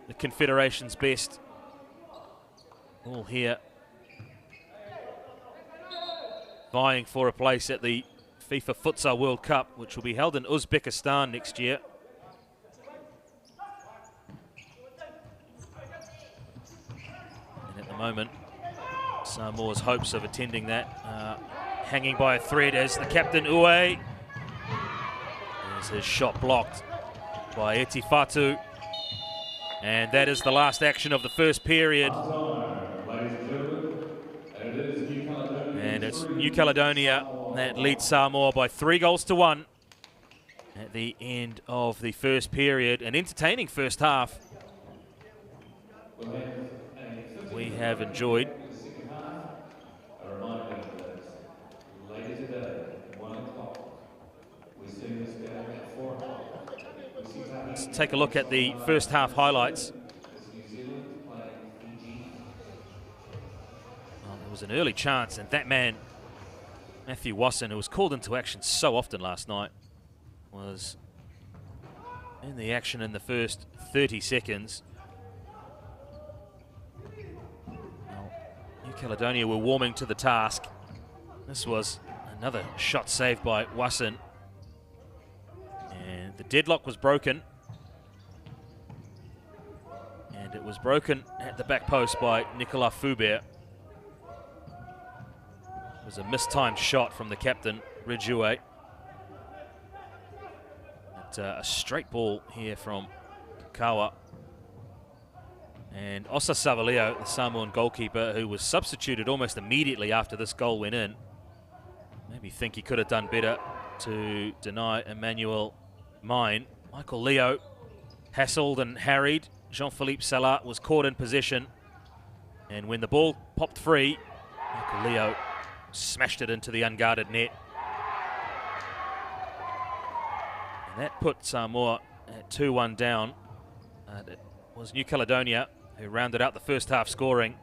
The Confederation's best. All here vying for a place at the FIFA Futsal World Cup, which will be held in Uzbekistan next year. And at the moment, Samoa's hopes of attending that hanging by a thread as the captain, Ue. There's his shot blocked by Eti Fatu. And that is the last action of the first period. And it's New Caledonia that leads Samoa by 3-1 at the end of the first period. An entertaining first half we have enjoyed. Let's take a look at the first half highlights. Well, there was an early chance, and that man, Matthew Wasson, who was called into action so often last night, was in the action in the first 30 seconds. Well, New Caledonia were warming to the task. This was another shot saved by Wasson. And the deadlock was broken. And it was broken at the back post by Nicolas Foubert. It was a mistimed shot from the captain, Ridgeway. A straight ball here from Kawa. And Osa Savaleo, the Samoan goalkeeper, who was substituted almost immediately after this goal went in. Maybe think he could have done better to deny Emmanuel Mine. Michael Leo hassled and harried. Jean-Philippe Salat was caught in possession. And when the ball popped free, Michael Leo smashed it into the unguarded net. And that put Samoa at 2-1 down. It was New Caledonia who rounded out the first half scoring.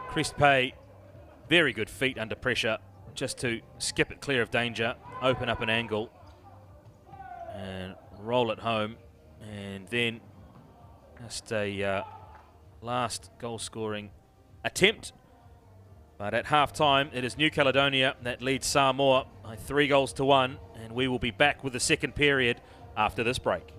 Chris Pay, very good feet under pressure, just to skip it clear of danger, open up an angle, and roll it home. And then just a last goal-scoring attempt. But at half-time, it is New Caledonia that leads Samoa by 3-1, and we will be back with the second period after this break.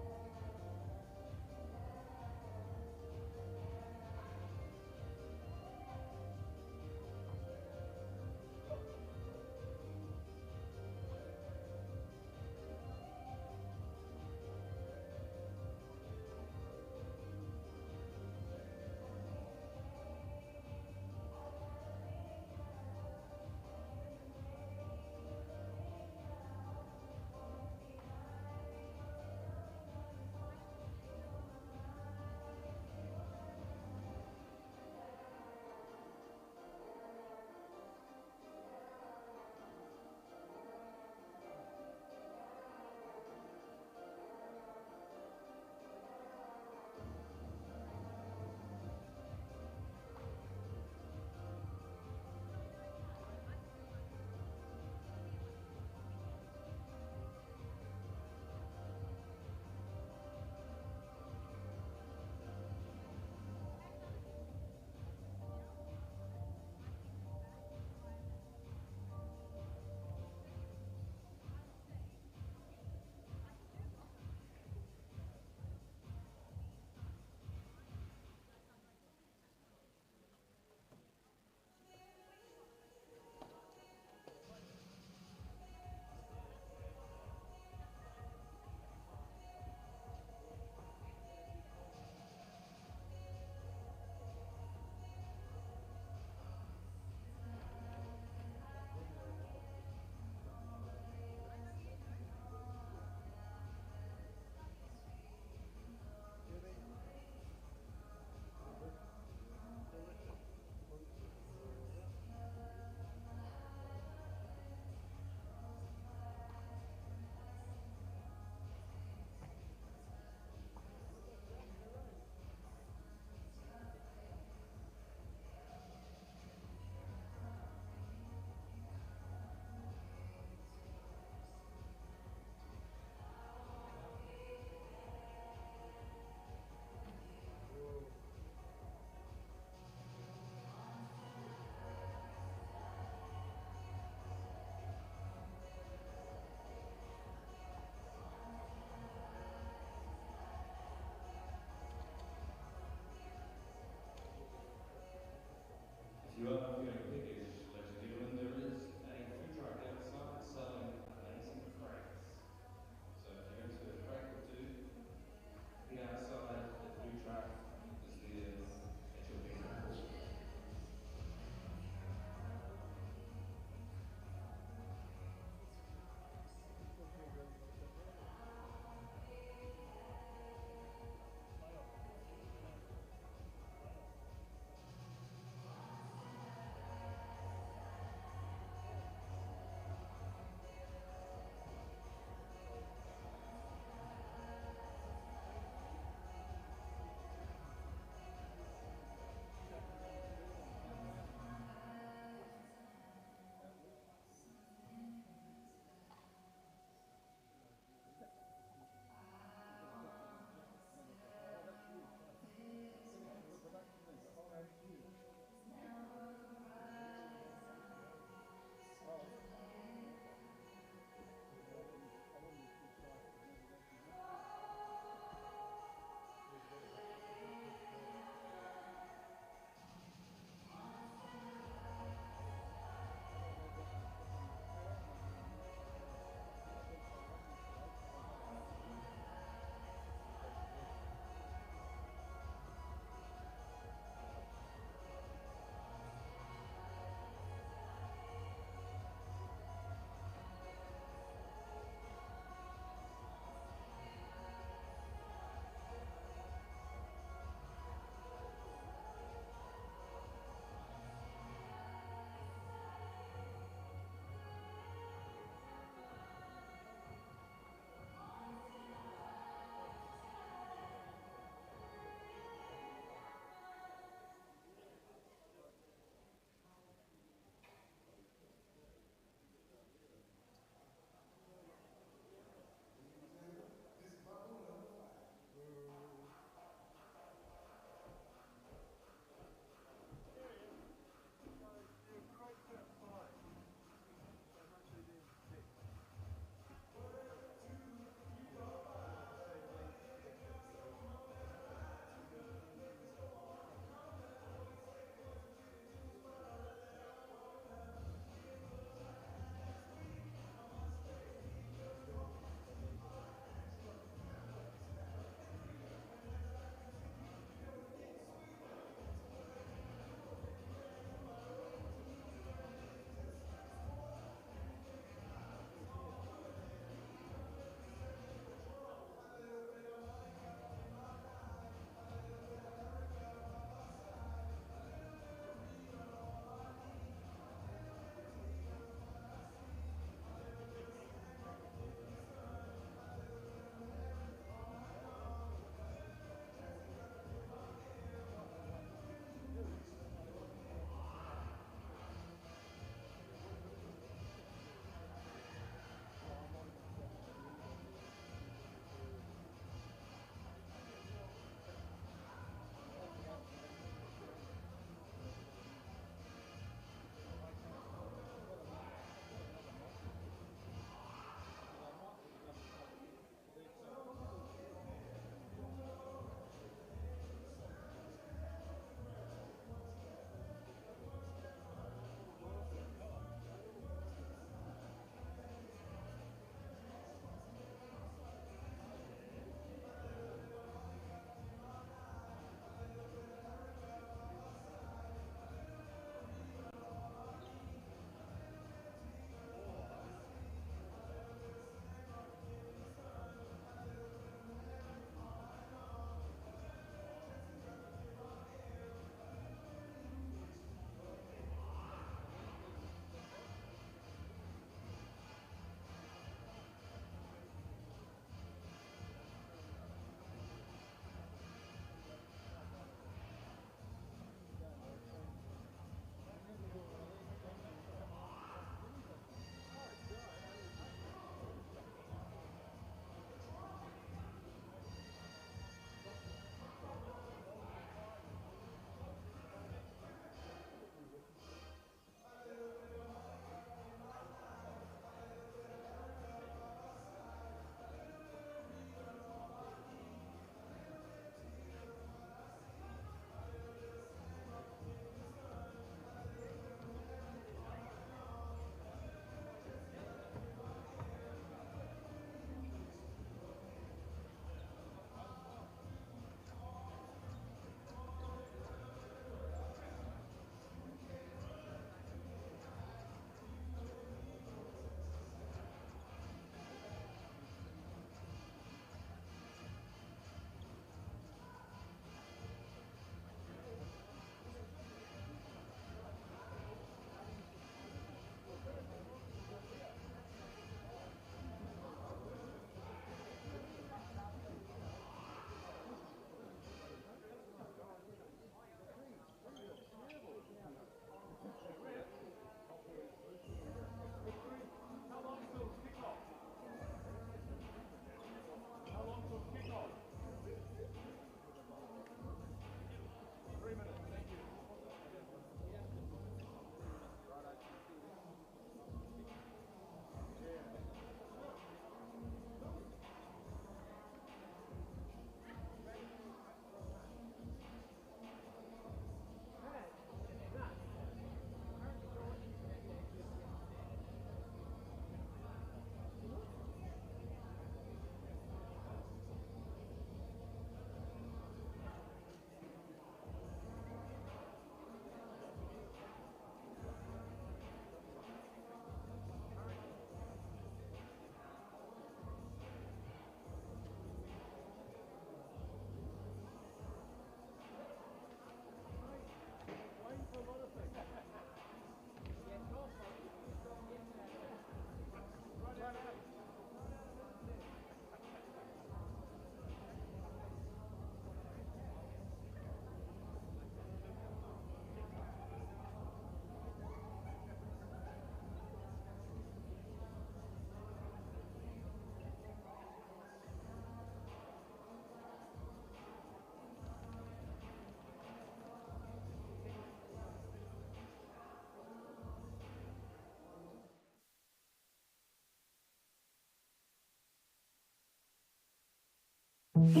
Welcome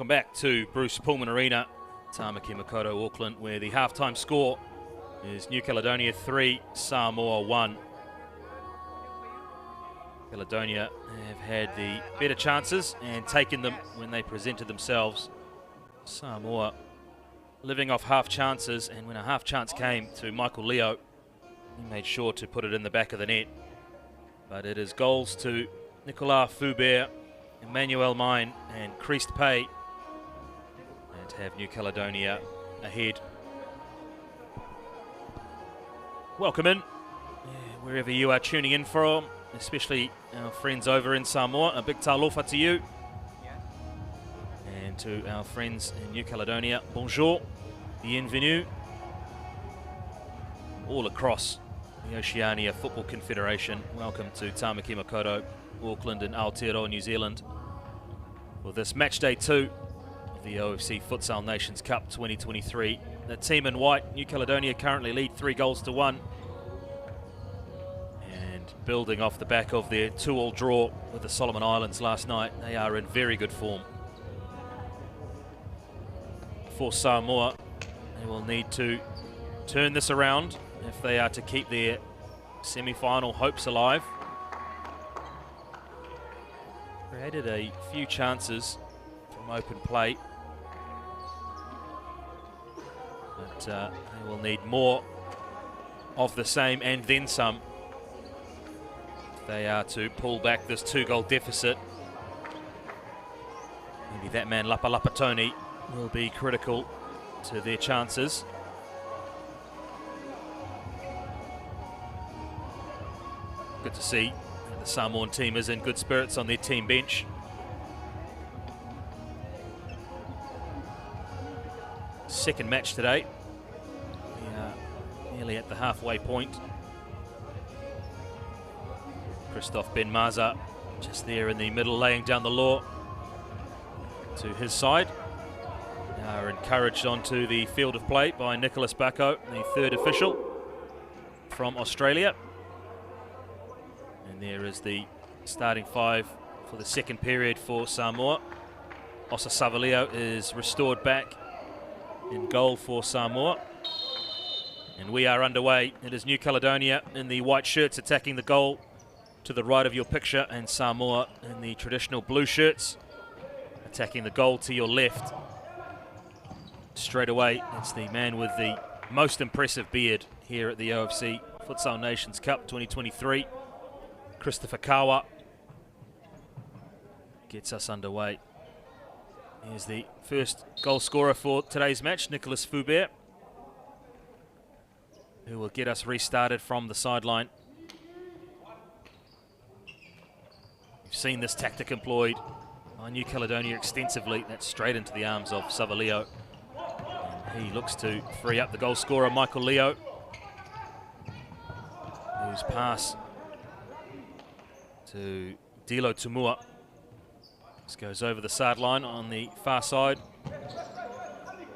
back to Bruce Pullman Arena, Tamaki Makaurau, Auckland, where the halftime score is New Caledonia 3, Samoa 1. Caledonia have had the better chances and taken them when they presented themselves. Samoa living off half chances, and when a half chance came to Michael Leo, he made sure to put it in the back of the net. But it is goals to Nicolas Foubert, Emmanuel Mine and Creased Pay, and to have New Caledonia ahead. Welcome in, wherever you are tuning in from, especially our friends over in Samoa. A big talofa to you. And to our friends in New Caledonia, bonjour, bienvenue. All across the Oceania Football Confederation, welcome to Tamaki Makaurau, Auckland and Aotearoa, New Zealand, for this match day 2 of the OFC Futsal Nations Cup 2023. The team in white, New Caledonia, currently lead 3-1. And building off the back of their 2-2 draw with the Solomon Islands last night, they are in very good form. For Samoa, they will need to turn this around if they are to keep their semi-final hopes alive. Created a few chances from open play, but they will need more of the same and then some if they are to pull back this 2-goal deficit. Maybe that man Lapa Tony will be critical to their chances. Good to see the Samoan team is in good spirits on their team bench. Second match today. We are nearly at the halfway point. Christophe Ben Maza just there in the middle, laying down the law to his side. Are encouraged onto the field of play by Nicholas Bacco, the third official from Australia. And there is the starting 5 for the second period for Samoa. Osa Savalio is restored back in goal for Samoa. And we are underway. It is New Caledonia in the white shirts attacking the goal to the right of your picture, and Samoa in the traditional blue shirts attacking the goal to your left. Straight away, it's the man with the most impressive beard here at the OFC Futsal Nations Cup 2023. Christopher Kawa gets us underway. Here's the first goal scorer for today's match, Nicolas Foubert, who will get us restarted from the sideline. We've seen this tactic employed by New Caledonia extensively. That's straight into the arms of Savalio. And he looks to free up the goal scorer, Michael Leo, whose pass to Dilo Tumua this goes over the sideline on the far side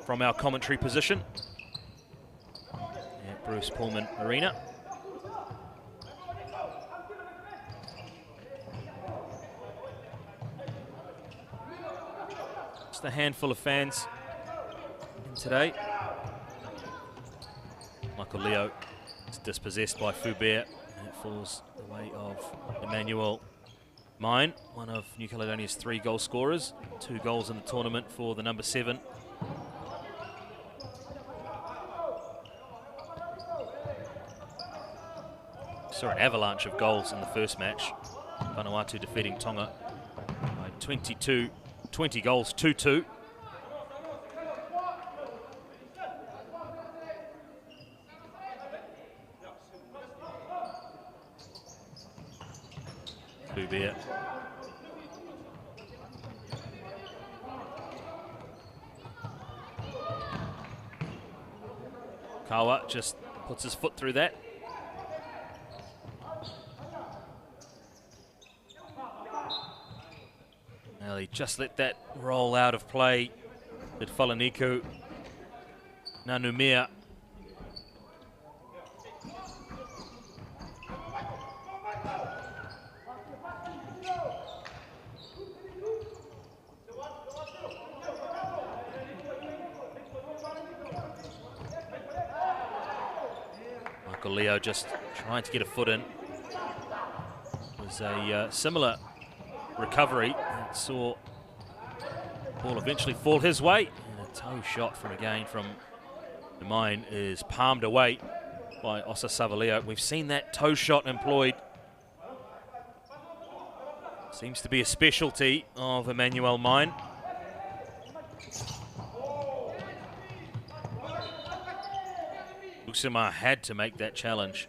from our commentary position at Bruce Pullman Arena. Just a handful of fans in today. Michael Leo is dispossessed by Foubert, and it falls the way of Emmanuel Mine, one of New Caledonia's 3 goal scorers, 2 goals in the tournament for the number 7. Saw an avalanche of goals in the first match. Vanuatu defeating Tonga by 20 goals, 2-2. Foubert. Kawa just puts his foot through that. Now he just let that roll out of play. Did Falaniku. Nanumea. Michael Leo just trying to get a foot in. It was a similar recovery that saw the ball eventually fall his way. And a toe shot from the mine is palmed away by Osa Savaleo. We've seen that toe shot employed. Seems to be a specialty of Emmanuel Mine. Usama had to make that challenge.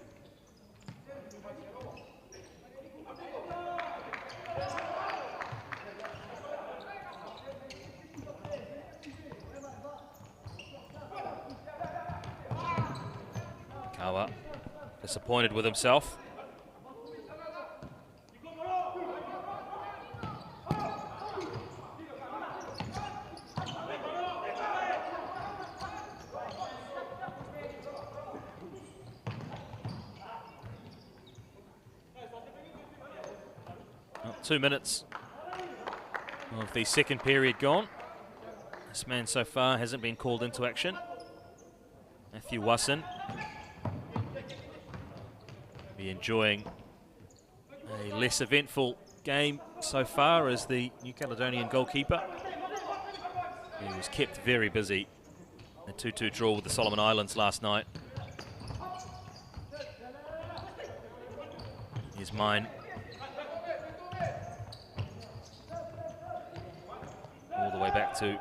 Kawa disappointed with himself. Well, 2 minutes of the second period gone. This man so far hasn't been called into action. Matthew Wasson be enjoying a less eventful game so far as the New Caledonian goalkeeper. He was kept very busy. A 2-2 draw with the Solomon Islands last night. Here's Mine. All the way back to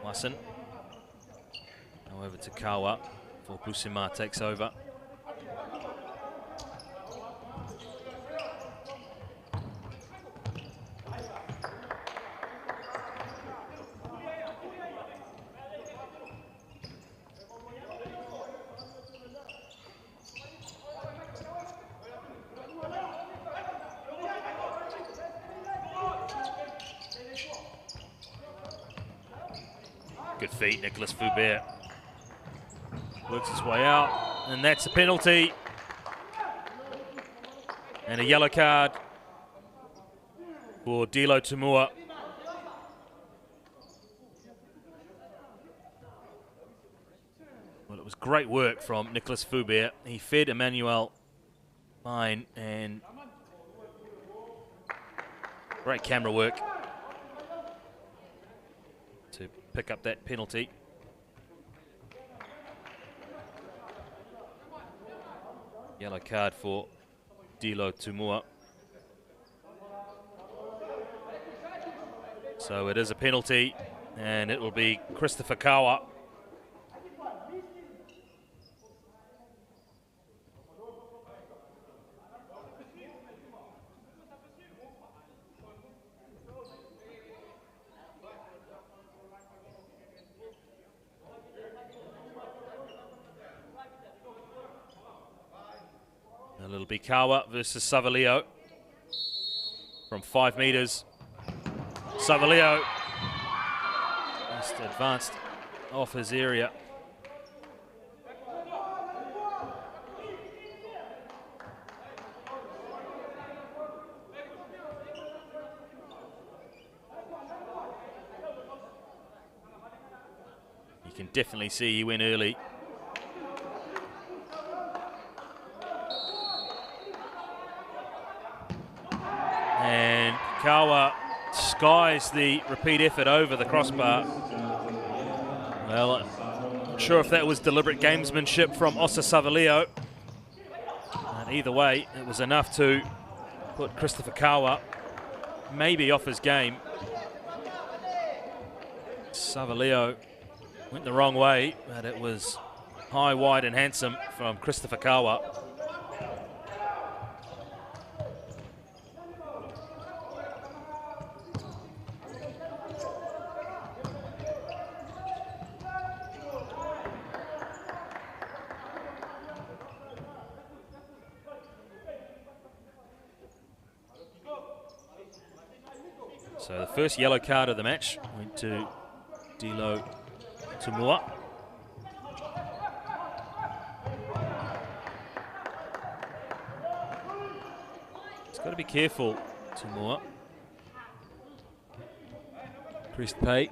Wasson. Now over to Kawa before Busima takes over. Good feet, Nicholas Foubert. Works his way out, and that's a penalty. And a yellow card for Dilo Tumua. Well, it was great work from Nicholas Foubert. He fed Emmanuel Mine, and great camera work to pick up that penalty. Yellow card for Dilo Tumua. So it is a penalty, and it will be Christopher Kawa. And it'll be Kawa versus Savaleo from 5 metres. Savaleo just advanced off his area. You can definitely see he went early. And Kawa skies the repeat effort over the crossbar. Well, I'm not sure if that was deliberate gamesmanship from Osa Savaleo. And either way, it was enough to put Christopher Kawa maybe off his game. Savaleo went the wrong way, but it was high, wide and handsome from Christopher Kawa. So the first yellow card of the match went to Dilo Tumua. He's got to be careful, Samoa. Chris Pay.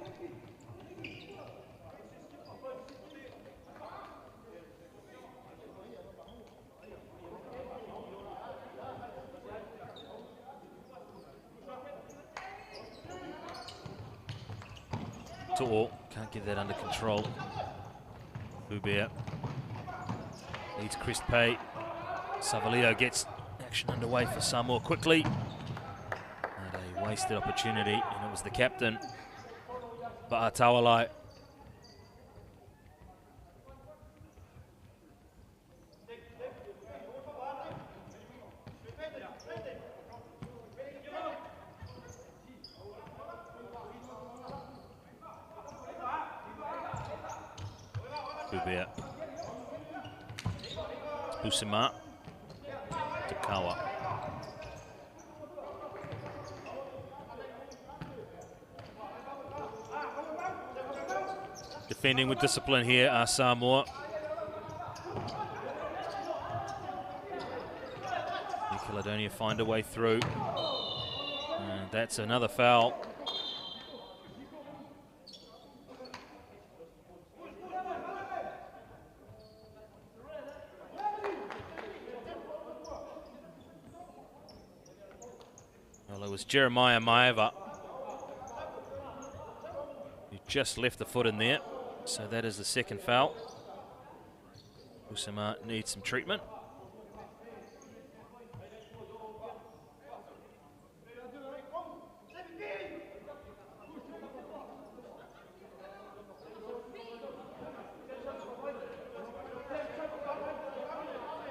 To'o can't get that under control. Ubea leads Chris Pay. Savalio gets action underway for Samoa quickly. And a wasted opportunity, and it was the captain, Ba'atawalai. Ubea. Usima. Takawa. Defending with discipline here are Samoa. New Caledonia find a way through. And that's another foul. Well, it was Jeremiah Maeva who just left the foot in there. So that is the second foul. Usama needs some treatment.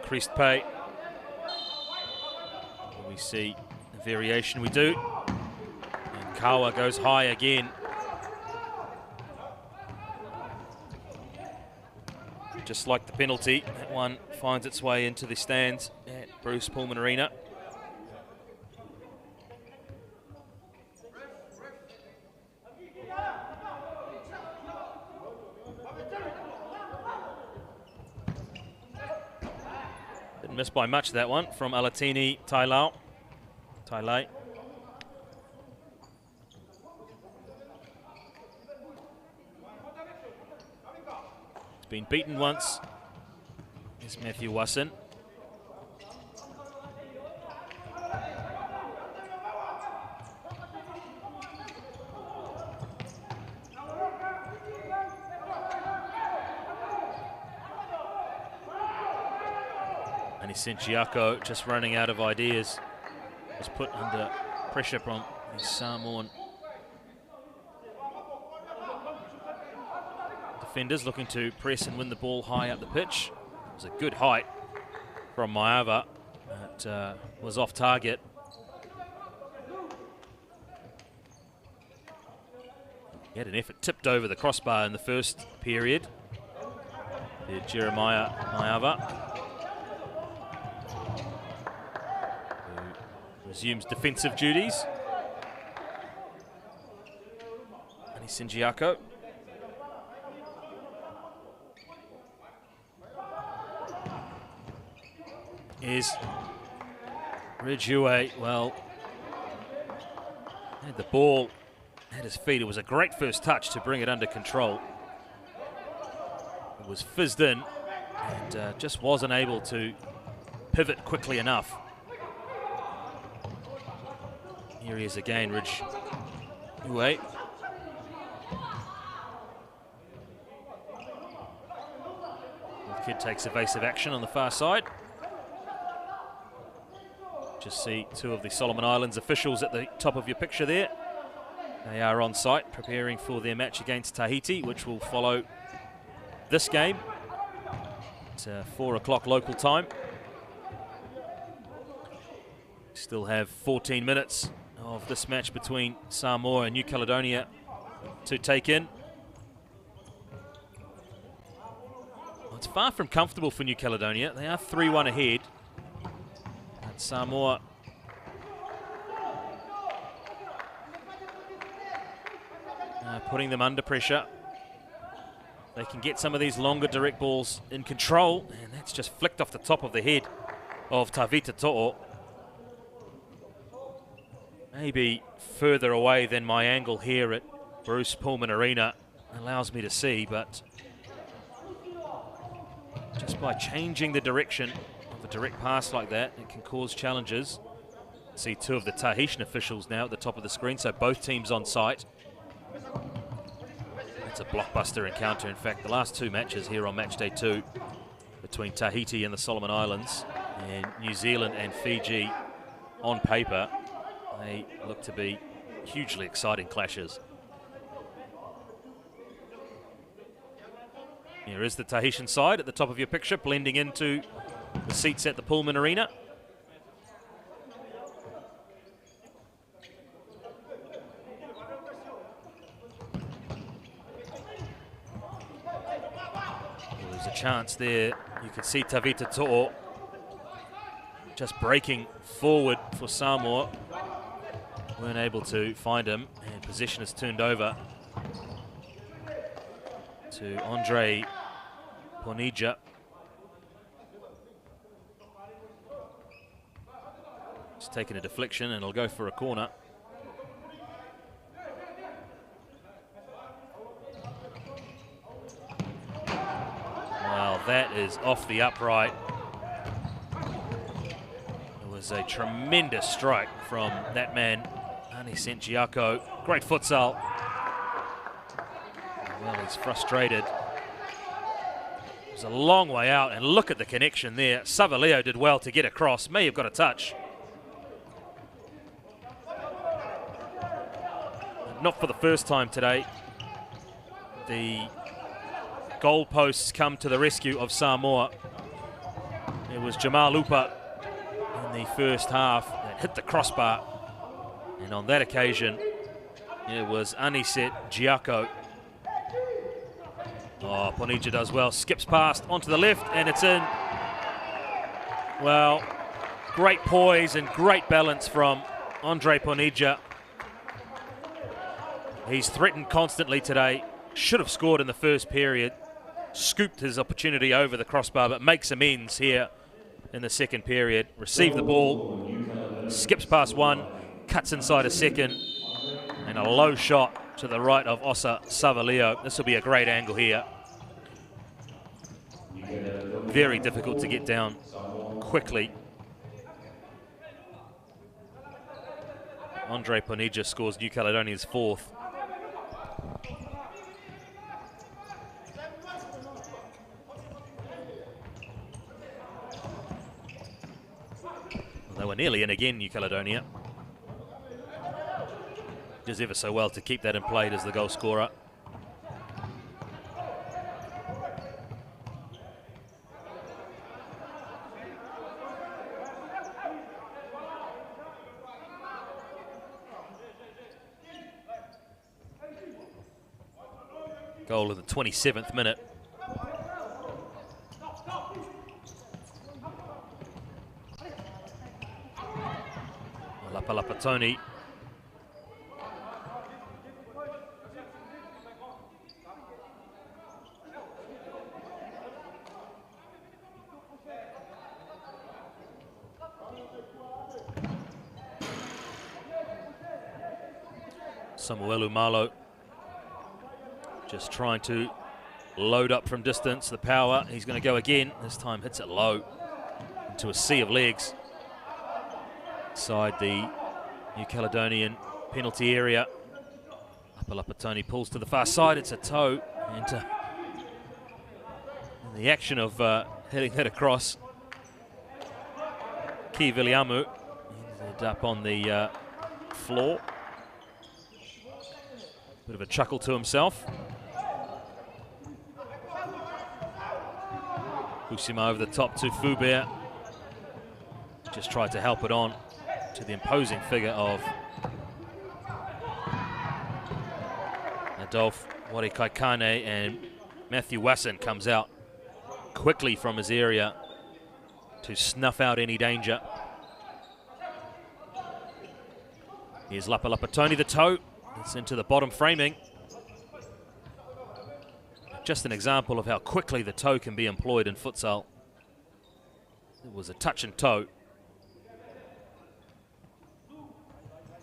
Increased pay. We see the variation we do. And Kawa goes high again. Just like the penalty, that one finds its way into the stands at Bruce Pullman Arena. Didn't miss by much, that one from Alatini Tailai. Been beaten once is Matthew Wasson. And Sinchiako just running out of ideas. Was put under pressure from his Samoan defenders, looking to press and win the ball high up the pitch. It was a good height from Maeva, but was off target. He had an effort tipped over the crossbar in the first period. Did Jeremiah Maeva, who resumes defensive duties. And Sinjiako. Is Ridgeway, well, had the ball at his feet. It was a great first touch to bring it under control. It was fizzed in and just wasn't able to pivot quickly enough. Here he is again, Ridgeway. The kid takes evasive action on the far side. Just see two of the Solomon Islands officials at the top of your picture there. They are on site preparing for their match against Tahiti, which will follow this game at 4 o'clock local time. Still have 14 minutes of this match between Samoa and New Caledonia to take in. Well, it's far from comfortable for New Caledonia. They are 3-1 ahead. Samoa putting them under pressure. They can get some of these longer direct balls in control, and that's just flicked off the top of the head of Tavita To'o. maybe further away than my angle here at Bruce Pullman Arena allows me to see, but just by changing the direction of a direct pass like that, it can cause challenges. See two of the Tahitian officials now at the top of the screen, so both teams on site. It's a blockbuster encounter. In fact, the last two matches here on match day 2 between Tahiti and the Solomon Islands and New Zealand and Fiji, on paper, they look to be hugely exciting clashes. Here is the Tahitian side at the top of your picture, blending into the seats at the Pullman Arena. There's a chance there. You can see Tavita To'o just breaking forward for Samoa. Weren't able to find him, and possession is turned over to Andre Ponija. He's taking a deflection and he'll go for a corner. Well, that is off the upright. It was a tremendous strike from that man, Anicet Giaco. Great futsal. Well, he's frustrated. It was a long way out, and look at the connection there. Savaleo did well to get across. May have got a touch. Not for the first time today. The goalposts come to the rescue of Samoa. It was Jamal Upa in the first half that hit the crossbar. And on that occasion, it was Anicet Giaco. Oh, Ponija does well, skips past onto the left, and it's in. Well, great poise and great balance from Andre Ponija. He's threatened constantly today. Should have scored in the first period. Scooped his opportunity over the crossbar, but makes amends here in the second period. Received the ball, skips past one, cuts inside a second, and a low shot to the right of Osa Savaleo. This will be a great angle here. Very difficult to get down quickly. Andre Ponija scores New Caledonia's 4th. They were nearly in again, New Caledonia. Does ever so well to keep that in play as the goal scorer. Goal in the 27th minute. Lapalapatoni. Samuelu Malo just trying to load up from distance. The power, he's going to go again. This time hits it low into a sea of legs. Inside the New Caledonian penalty area. Lapalapatoni pulls to the far side. It's a toe. And in the action of heading that across, Ki Viliamu ended up on the floor. Bit of a chuckle to himself. Usima over the top to Fubert. Just tried to help it on to the imposing figure of Adolphe Warikaikane, and Matthew Wasson comes out quickly from his area to snuff out any danger. Here's Lapalapatoni, the toe. It's into the bottom framing. Just an example of how quickly the toe can be employed in futsal. It was a touch and toe.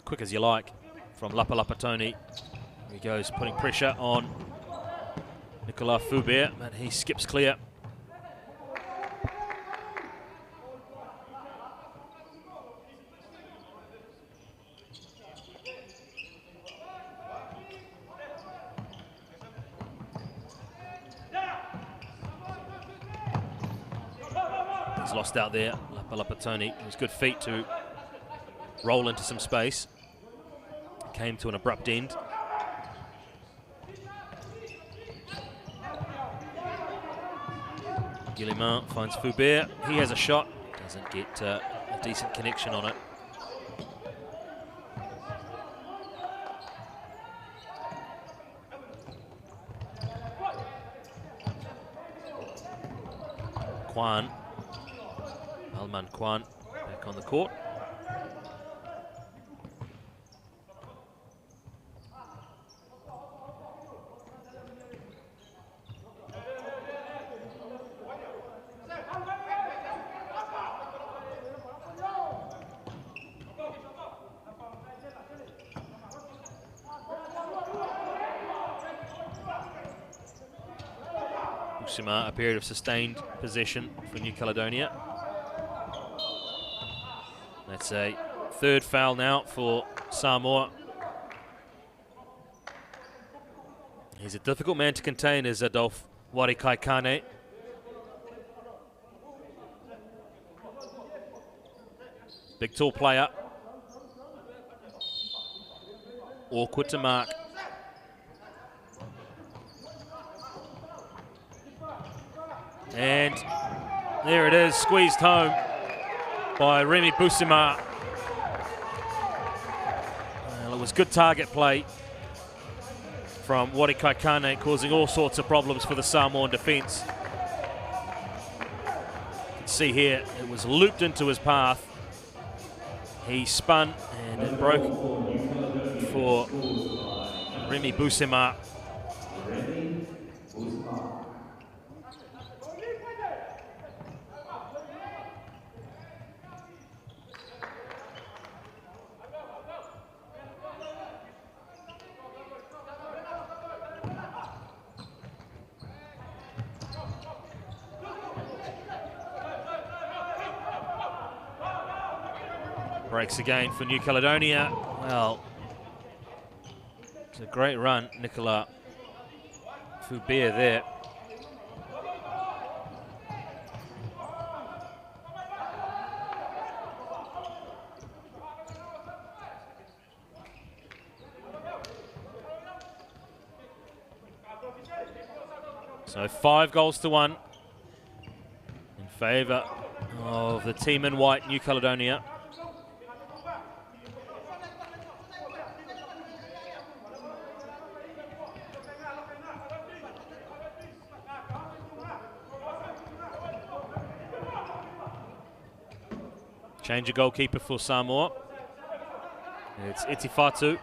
quick as you like from Lapalapatoni. He goes, putting pressure on Nicolas Foubert, but he skips clear. He's lost out there, Lapalapatoni. It was good feet to roll into some space. Came to an abrupt end. Guillemard finds Foubert. He has a shot. Doesn't get a decent connection on it. Kwan. Alman Kwan back on the court. A period of sustained possession for New Caledonia. That's a third foul now for Samoa. He's a difficult man to contain, is Adolphe Warikaikane. Big tall player. Awkward to mark. And there it is, squeezed home by Remy Busima. Well, it was good target play from Warikaikane, causing all sorts of problems for the Samoan defence. You can see here, it was looped into his path. He spun and it broke for Remy Busima. Breaks again for New Caledonia. Well, it's a great run, Nicolas Foubert there. So 5-1 in favour of the team in white, New Caledonia. Change of goalkeeper for Samoa. It's Itifatu.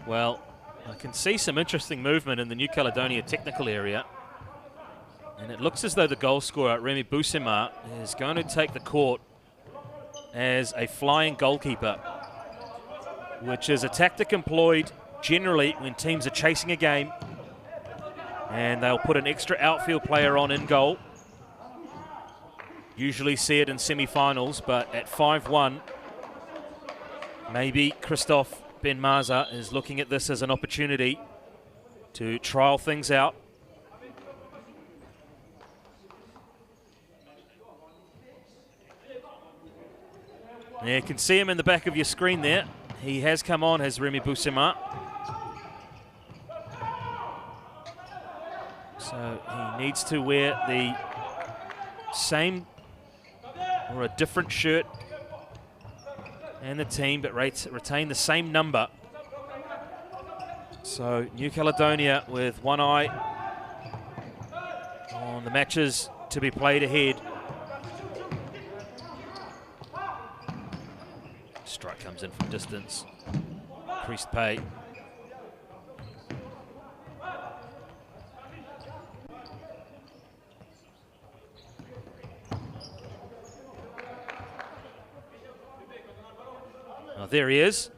Well, I can see some interesting movement in the New Caledonia technical area. And it looks as though the goal scorer, Remy Busima, is going to take the court as a flying goalkeeper, which is a tactic employed generally when teams are chasing a game. And they'll put an extra outfield player on in goal. Usually see it in semi-finals, but at 5-1, maybe Christophe Ben Maza is looking at this as an opportunity to trial things out. Yeah, you can see him in the back of your screen there. He has come on, has Remy Busima. So he needs to wear the same or a different shirt and the team, but retain the same number So New Caledonia with one eye on the matches to be played ahead. Strike comes in from distance. Increased pay. Now there he is,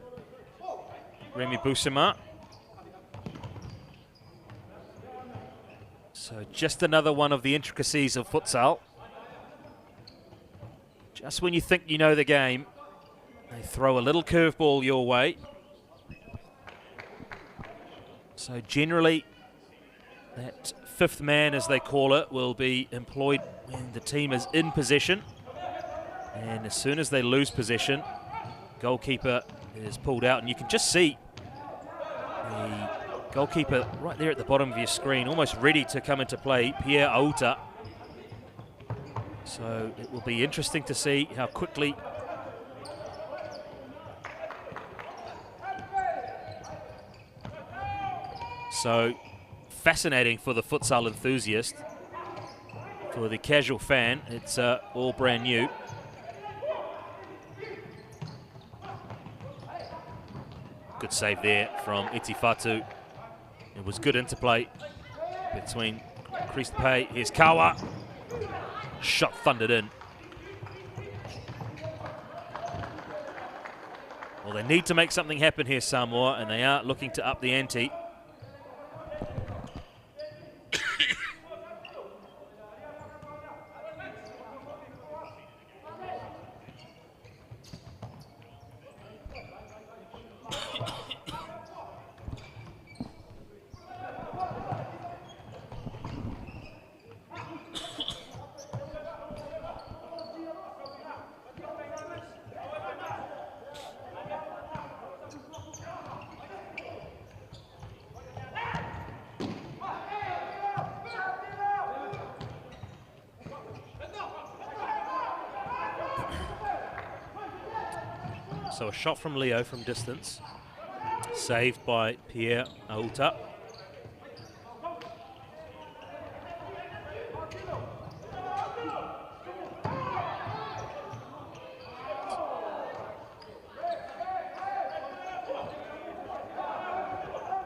Remy Busema. So just another one of the intricacies of futsal. Just when you think you know the game, they throw a little curveball your way. So generally, that fifth man, as they call it, will be employed when the team is in possession. And as soon as they lose possession, goalkeeper is pulled out. And you can just see the goalkeeper right there at the bottom of your screen, almost ready to come into play, Pierre Auta. So it will be interesting to see how quickly so fascinating for the futsal enthusiast. For the casual fan, it's all brand new. Good save there from Itifatu. It was good interplay between Creased Pay. Here's Kawa. Shot thundered in. Well, they need to make something happen here, Samoa, and they are looking to up the ante. So a shot from Leo from distance, saved by Pierre Auta.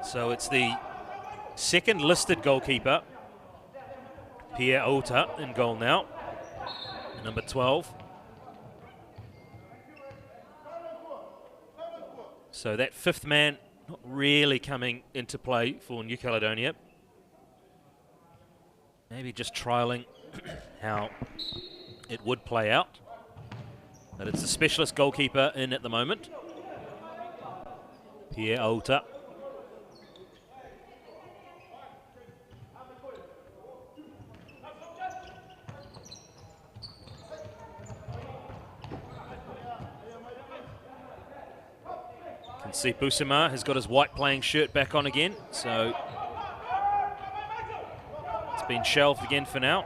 So it's the second listed goalkeeper, Pierre Auta, in goal now, number 12. So that fifth man not really coming into play for New Caledonia. Maybe just trialling how it would play out. But it's a specialist goalkeeper in at the moment, Pierre Auta. See, Busema has got his white playing shirt back on again, so it's been shelved again for now.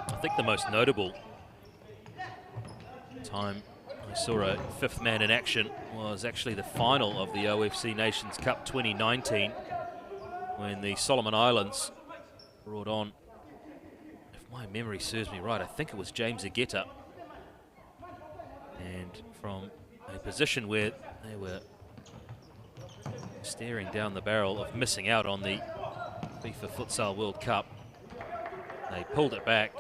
I think the most notable time I saw a fifth man in action was actually the final of the OFC Nations Cup 2019. When the Solomon Islands brought on, if my memory serves me right, I think it was James Ageta. And from a position where they were staring down the barrel of missing out on the FIFA Futsal World Cup, they pulled it back,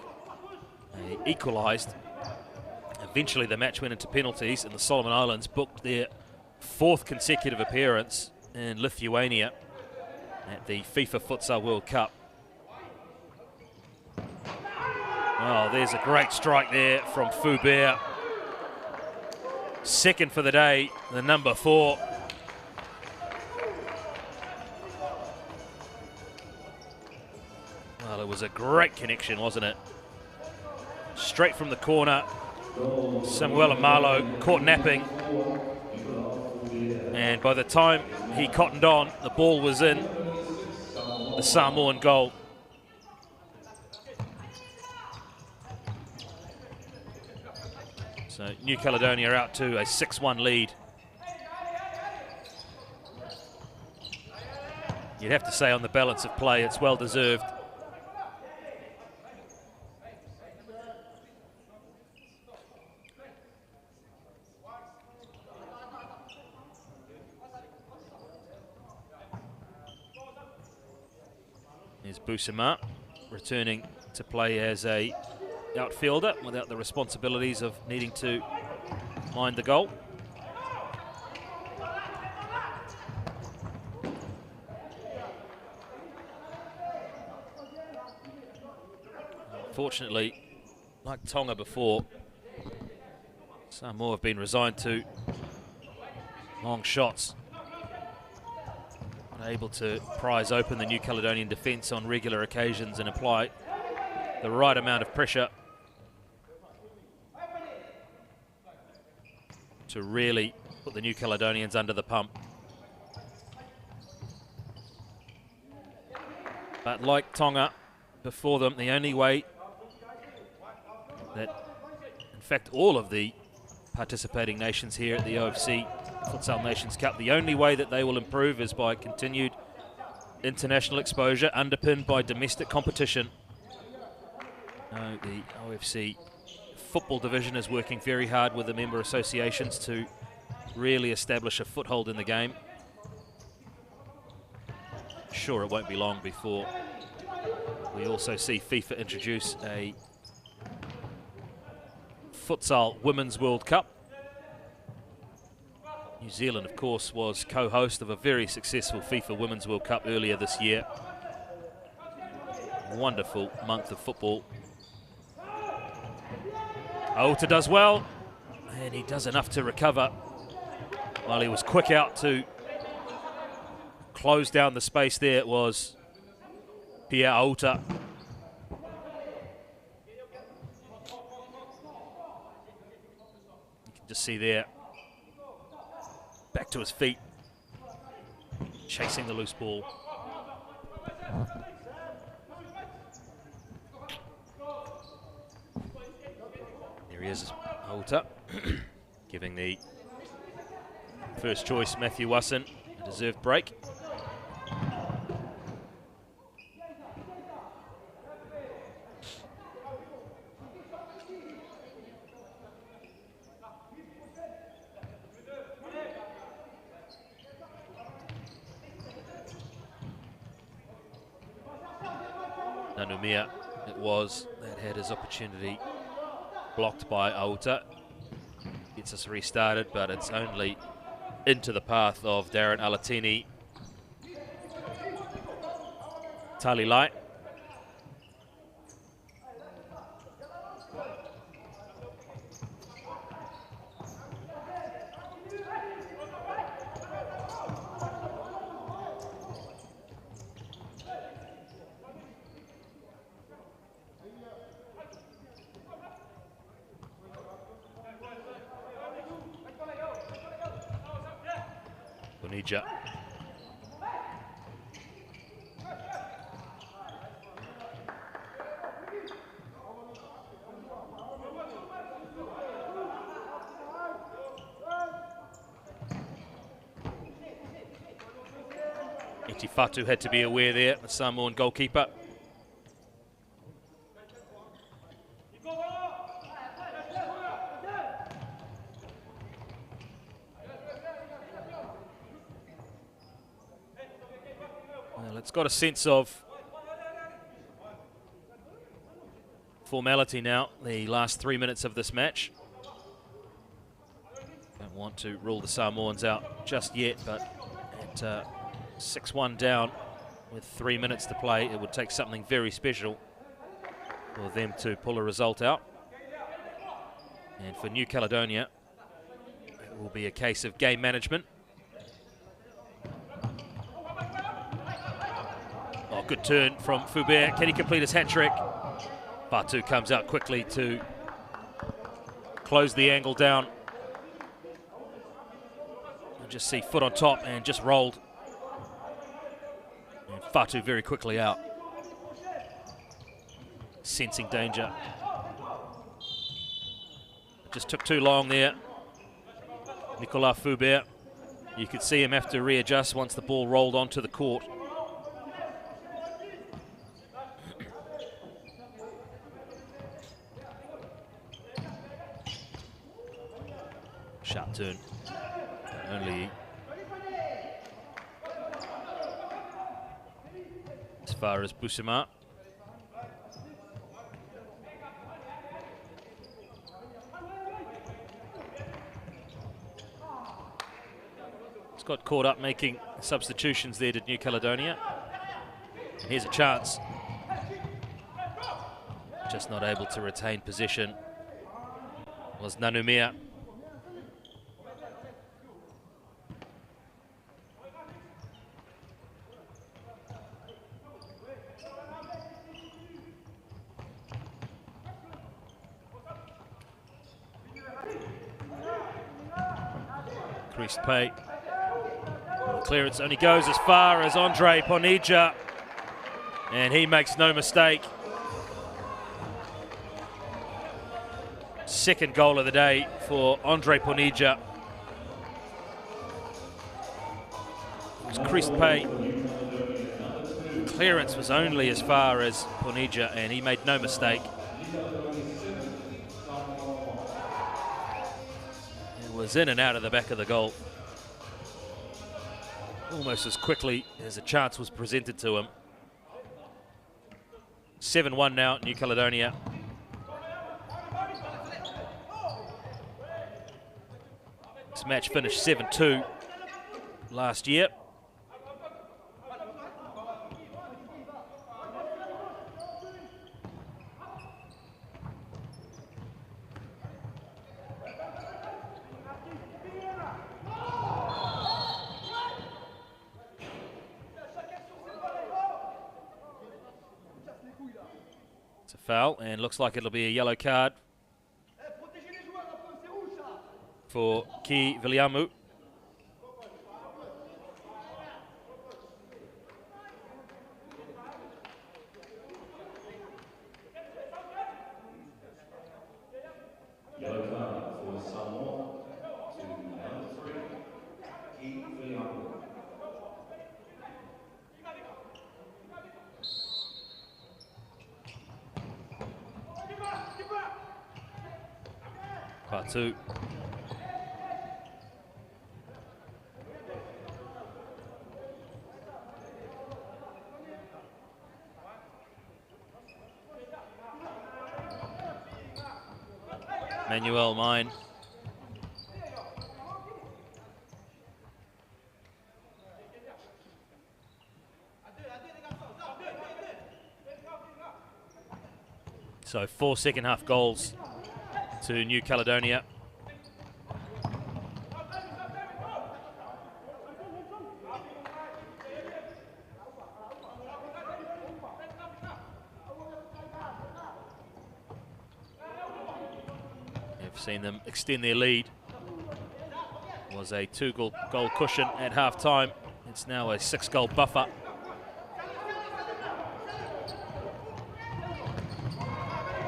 they equalised. Eventually the match went into penalties and the Solomon Islands booked their fourth consecutive appearance in Lithuania at the FIFA Futsal World Cup. Oh, there's a great strike there from Fubert. Second for the day, the number 4. Well, it was a great connection, wasn't it? Straight from the corner. Samuel Malo caught napping. And by the time he cottoned on, the ball was in the Samoan goal. So New Caledonia out to a 6-1 lead. You'd have to say on the balance of play, it's well deserved. Here's Busama returning to play as a outfielder without the responsibilities of needing to mind the goal. Unfortunately, like Tonga before, Samoa have been resigned to long shots. Not able to prise open the New Caledonian defence on regular occasions and apply the right amount of pressure to really put the New Caledonians under the pump. But like Tonga before them, the only way that, in fact, all of the participating nations here at the OFC Futsal Nations Cup, the only way that they will improve is by continued international exposure underpinned by domestic competition. The OFC football division is working very hard with the member associations to really establish a foothold in the game. Sure, it won't be long before we also see FIFA introduce a Futsal Women's World Cup. New Zealand, of course, was co-host of a very successful FIFA Women's World Cup earlier this year. Wonderful month of football. Aota does well, and he does enough to recover, while he was quick out to close down the space there. It was Pierre Aota. You can just see there, back to his feet, chasing the loose ball. There he is, Aota, giving the first choice Matthew Wasson a deserved break. Nanumia it was that had his opportunity blocked by Aota. Gets us restarted, but it's only into the path of Darren Alatini. Talilai. Bonija. Itifatu had to be aware there, the Samoan goalkeeper. Well, it's got a sense of formality now, the last 3 minutes of this match. Don't want to rule the Samoans out just yet, but at 6-1 down with 3 minutes to play, it would take something very special for them to pull a result out. And for New Caledonia, it will be a case of game management. Oh, good turn from Fubert. Can he complete his hat-trick? Fatu comes out quickly to close the angle down. You just see foot on top and just rolled. And Fatu very quickly out, sensing danger. just took too long there. Nicolas Foubert. You could see him have to readjust once the ball rolled onto the court. Sharp turn. Only as far as Boussima. It's got caught up making substitutions there, did New Caledonia. Here's a chance. Just not able to retain possession was Nanumea. Increased pay. The clearance only goes as far as Andre Ponija, and he makes no mistake. Second goal of the day for Andre Ponija. It was creased pay. The clearance was only as far as Ponija, and he made no mistake. It was in and out of the back of the goal almost as quickly as a chance was presented to him. 7-1 now, New Caledonia. This match finished 7-2 last year. It's a foul, and looks like it'll be a yellow card for Ki Viliamu. Yellow card for Samoa to number 3, Ki Viliamu. Part 2. Manuel Mine. So 4 second half goals to New Caledonia. You've seen them extend their lead. It was a 2-goal cushion at half time. It's now a 6-goal buffer.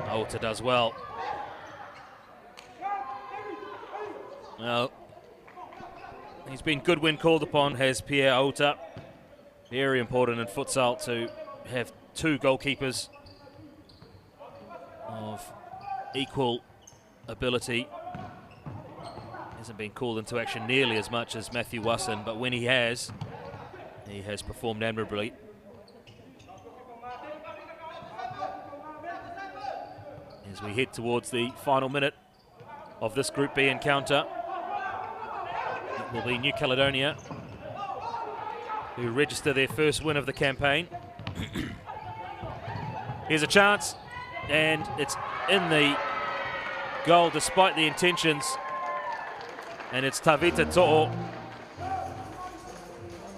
Alta does well. Well, he's been good when called upon, has Pierre Alta. Very important in futsal to have 2 goalkeepers of equal ability. Hasn't been called into action nearly as much as Matthew Wasson, but when he has performed admirably. As we head towards the final minute of this Group B encounter, it will be New Caledonia who register their first win of the campaign. Here's a chance, and it's in the goal despite the intentions, and it's Tavita To'o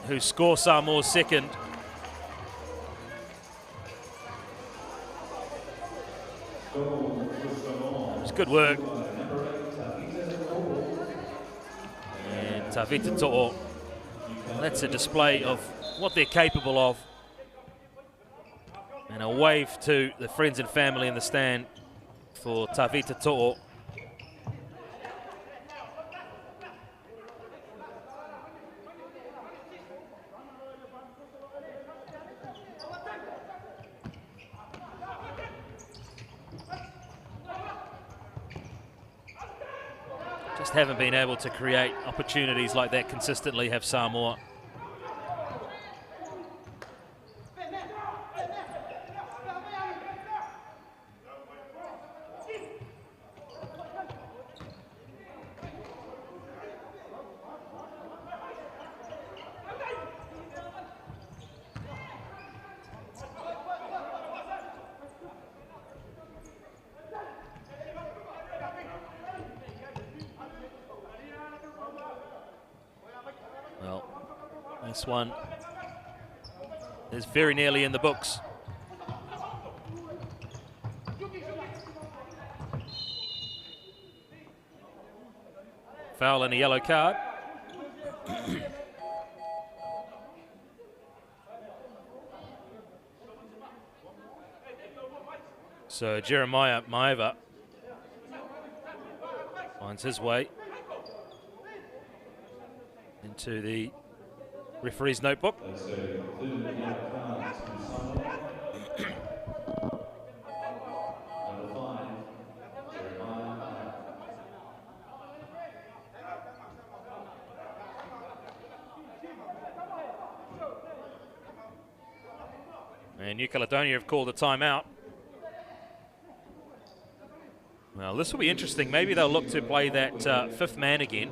who scores Samoa's second. It's good work. And Tavita To'o, that's a display of what they're capable of. And a wave to the friends and family in the stand for Tavita To'o. Just haven't been able to create opportunities like that consistently, have Samoa. Well, this one is very nearly in the books. Foul and a yellow card. So Jeremiah Maeva finds his way into the referee's notebook. And New Caledonia have called a timeout. Well, this will be interesting. Maybe they'll look to play that fifth man again.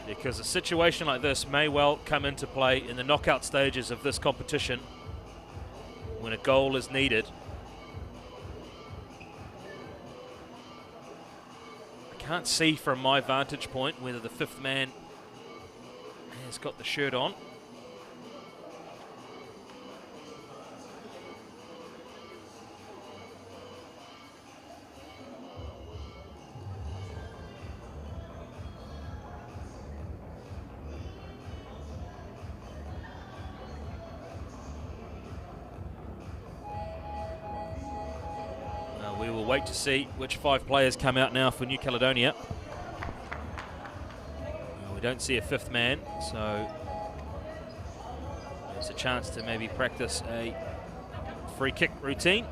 Because a situation like this may well come into play in the knockout stages of this competition when a goal is needed. I can't see from my vantage point whether the fifth man has got the shirt on. We will wait to see which 5 players come out now for New Caledonia. We don't see a fifth man, so there's a chance to maybe practice a free kick routine.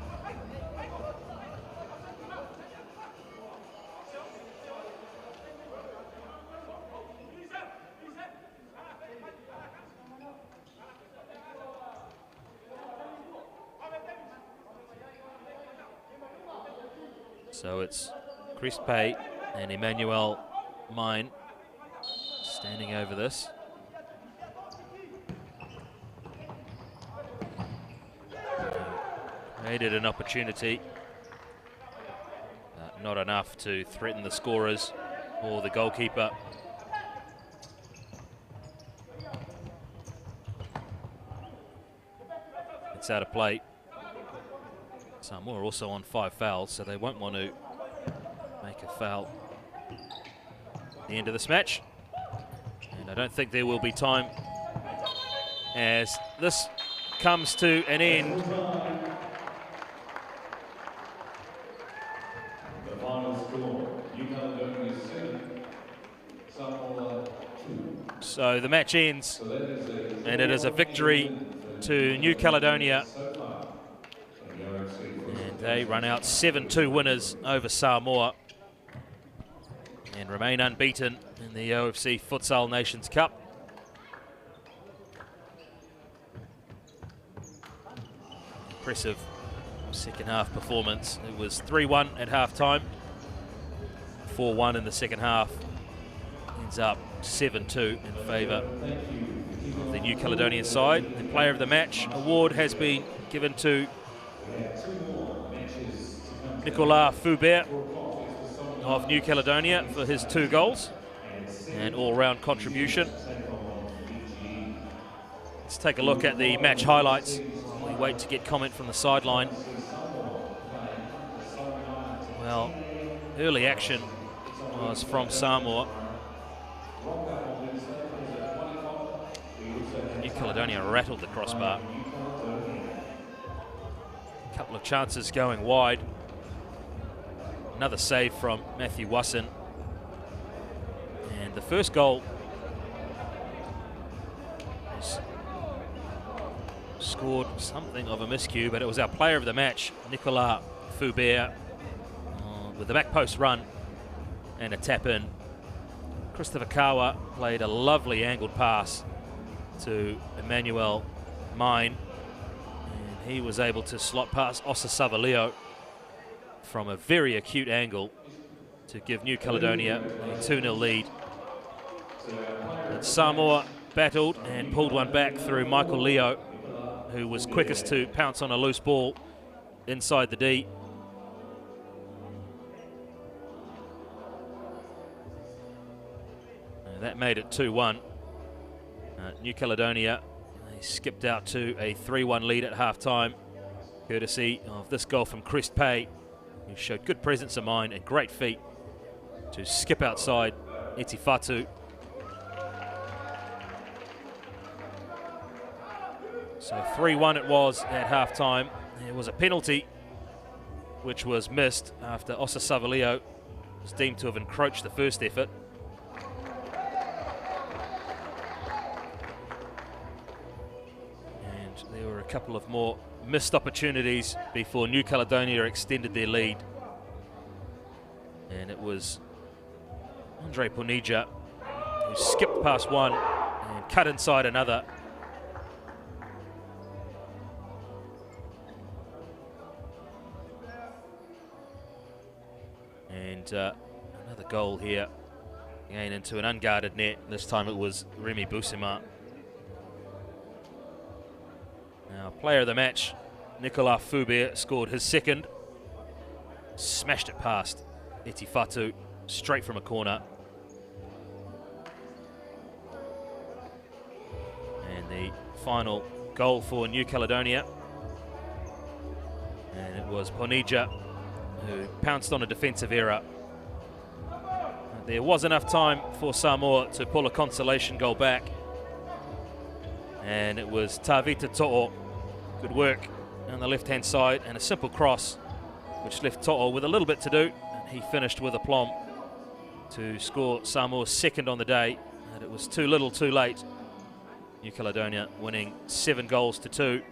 So it's Chris Pay and Emmanuel Mine standing over this. Created an opportunity, not enough to threaten the scorers or the goalkeeper. It's out of play. Samoa are also on 5 fouls, so they won't want to make a foul at the end of this match. And I don't think there will be time as this comes to an end. The final score, New Caledonia 7, Samoa 2. So the match ends, and it is a victory to New Caledonia. They run out 7-2 winners over Samoa and remain unbeaten in the OFC Futsal Nations Cup. Impressive second half performance. It was 3-1 at half time, 4-1 in the second half. Ends up 7-2 in favour of the New Caledonian side. The Player of the Match award has been given to Nicolas Foubert of New Caledonia for his 2 goals and all-round contribution. Let's take a look at the match highlights while we wait to get comment from the sideline. Well, early action was from Samoa. New Caledonia rattled the crossbar. A couple of chances going wide. Another save from Matthew Wasson. And the first goal was scored something of a miscue, but it was our player of the match, Nicolas Fubert with the back post run and a tap in. Christopher Kawa played a lovely angled pass to Emmanuel Mine, and he was able to slot past Osa Savaleo from a very acute angle to give New Caledonia a 2-0 lead. And Samoa battled and pulled one back through Michael Leo, who was quickest to pounce on a loose ball inside the D. And that made it 2-1. New Caledonia, they skipped out to a 3-1 lead at half-time, courtesy of this goal from Crest Pay, who showed good presence of mind and great feet to skip outside Iti Fatu. So 3-1 it was at half-time. There was a penalty which was missed after Osa Savaleo was deemed to have encroached the first effort. And there were a couple of more missed opportunities before New Caledonia extended their lead. And it was Andre Ponija who skipped past one and cut inside another. And another goal here, again into an unguarded net. This time it was Remy Busima. Now, player of the match, Nicolas Fubert, scored his second. Smashed it past Iti Fatu, straight from a corner. And the final goal for New Caledonia. And it was Ponija who pounced on a defensive error. There was enough time for Samoa to pull a consolation goal back. And it was Tavita To'o. Good work on the left-hand side and a simple cross, which left To'o with a little bit to do. And he finished with aplomb to score Samoa's second on the day. And it was too little, too late. New Caledonia winning 7-2.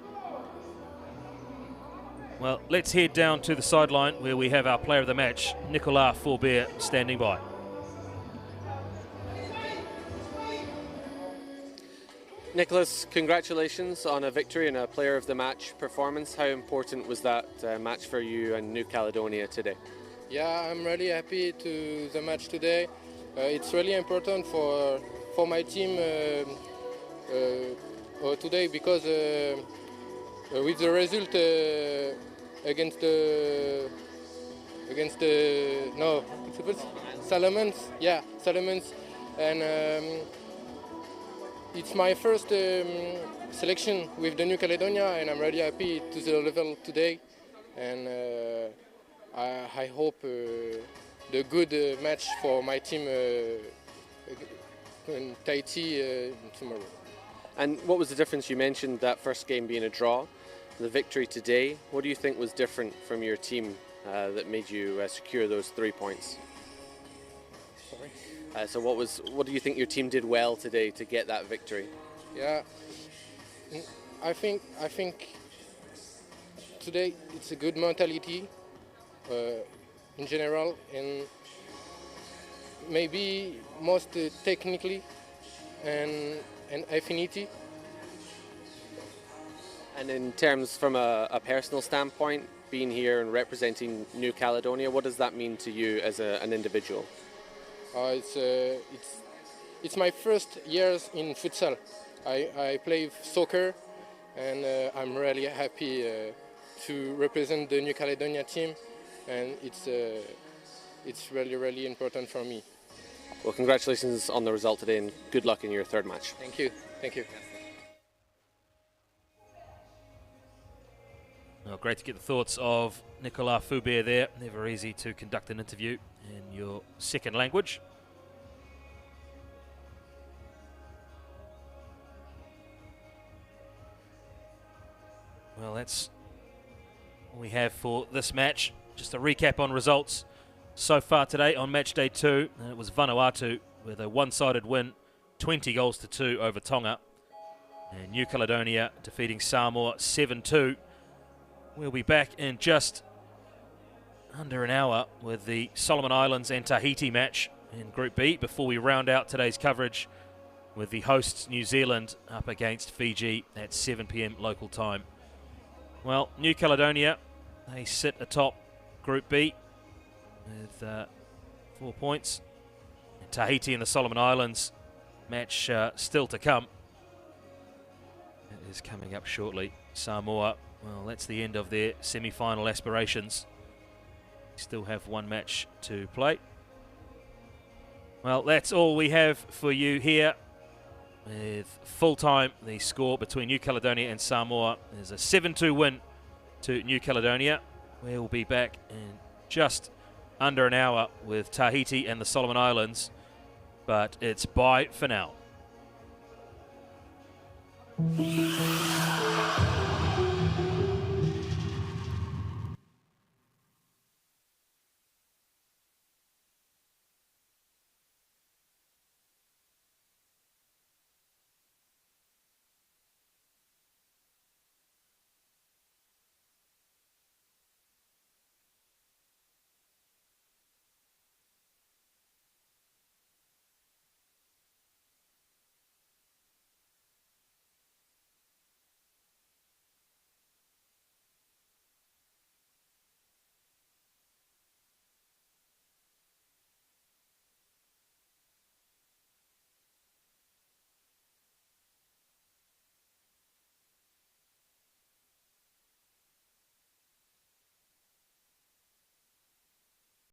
Well, let's head down to the sideline where we have our player of the match, Nicolas Fubert, standing by. Nicholas, congratulations on a victory and a player of the match performance. How important was that match for you and New Caledonia today? Yeah, I'm really happy to the match today. It's really important for my team today because with the result against Salomons, and it's my first selection with the New Caledonia, and I'm really happy to the level today, and I hope the good match for my team in Tahiti tomorrow. And what was the difference? You mentioned that first game being a draw, the victory today. What do you think was different from your team that made you secure those 3 points? Sorry. So what do you think your team did well today to get that victory? Yeah, I think today it's a good mentality in general, and maybe most technically and affinity. And in terms from a personal standpoint, being here and representing New Caledonia, what does that mean to you as an individual? It's my first years in futsal. I play soccer, and I'm really happy to represent the New Caledonia team, and it's really important for me. Well, congratulations on the result today, and good luck in your third match. Thank you. Well, great to get the thoughts of Nicolas Fubert there. Never easy to conduct an interview in your second language. Well, that's all we have for this match. Just a recap on results so far today on match day 2. And it was Vanuatu with a one-sided win, 20-2 over Tonga. And New Caledonia defeating Samoa 7-2. We'll be back in just under an hour with the Solomon Islands and Tahiti match in Group B before we round out today's coverage with the hosts New Zealand up against Fiji at 7 p.m. local time. Well, New Caledonia, they sit atop Group B with 4 points. And Tahiti and the Solomon Islands match still to come. It is coming up shortly. Samoa, well, that's the end of their semi-final aspirations. Still have one match to play. Well, that's all we have for you here. With full time, the score between New Caledonia and Samoa is a 7-2 win to New Caledonia. We'll be back in just under an hour with Tahiti and the Solomon Islands, but it's bye for now.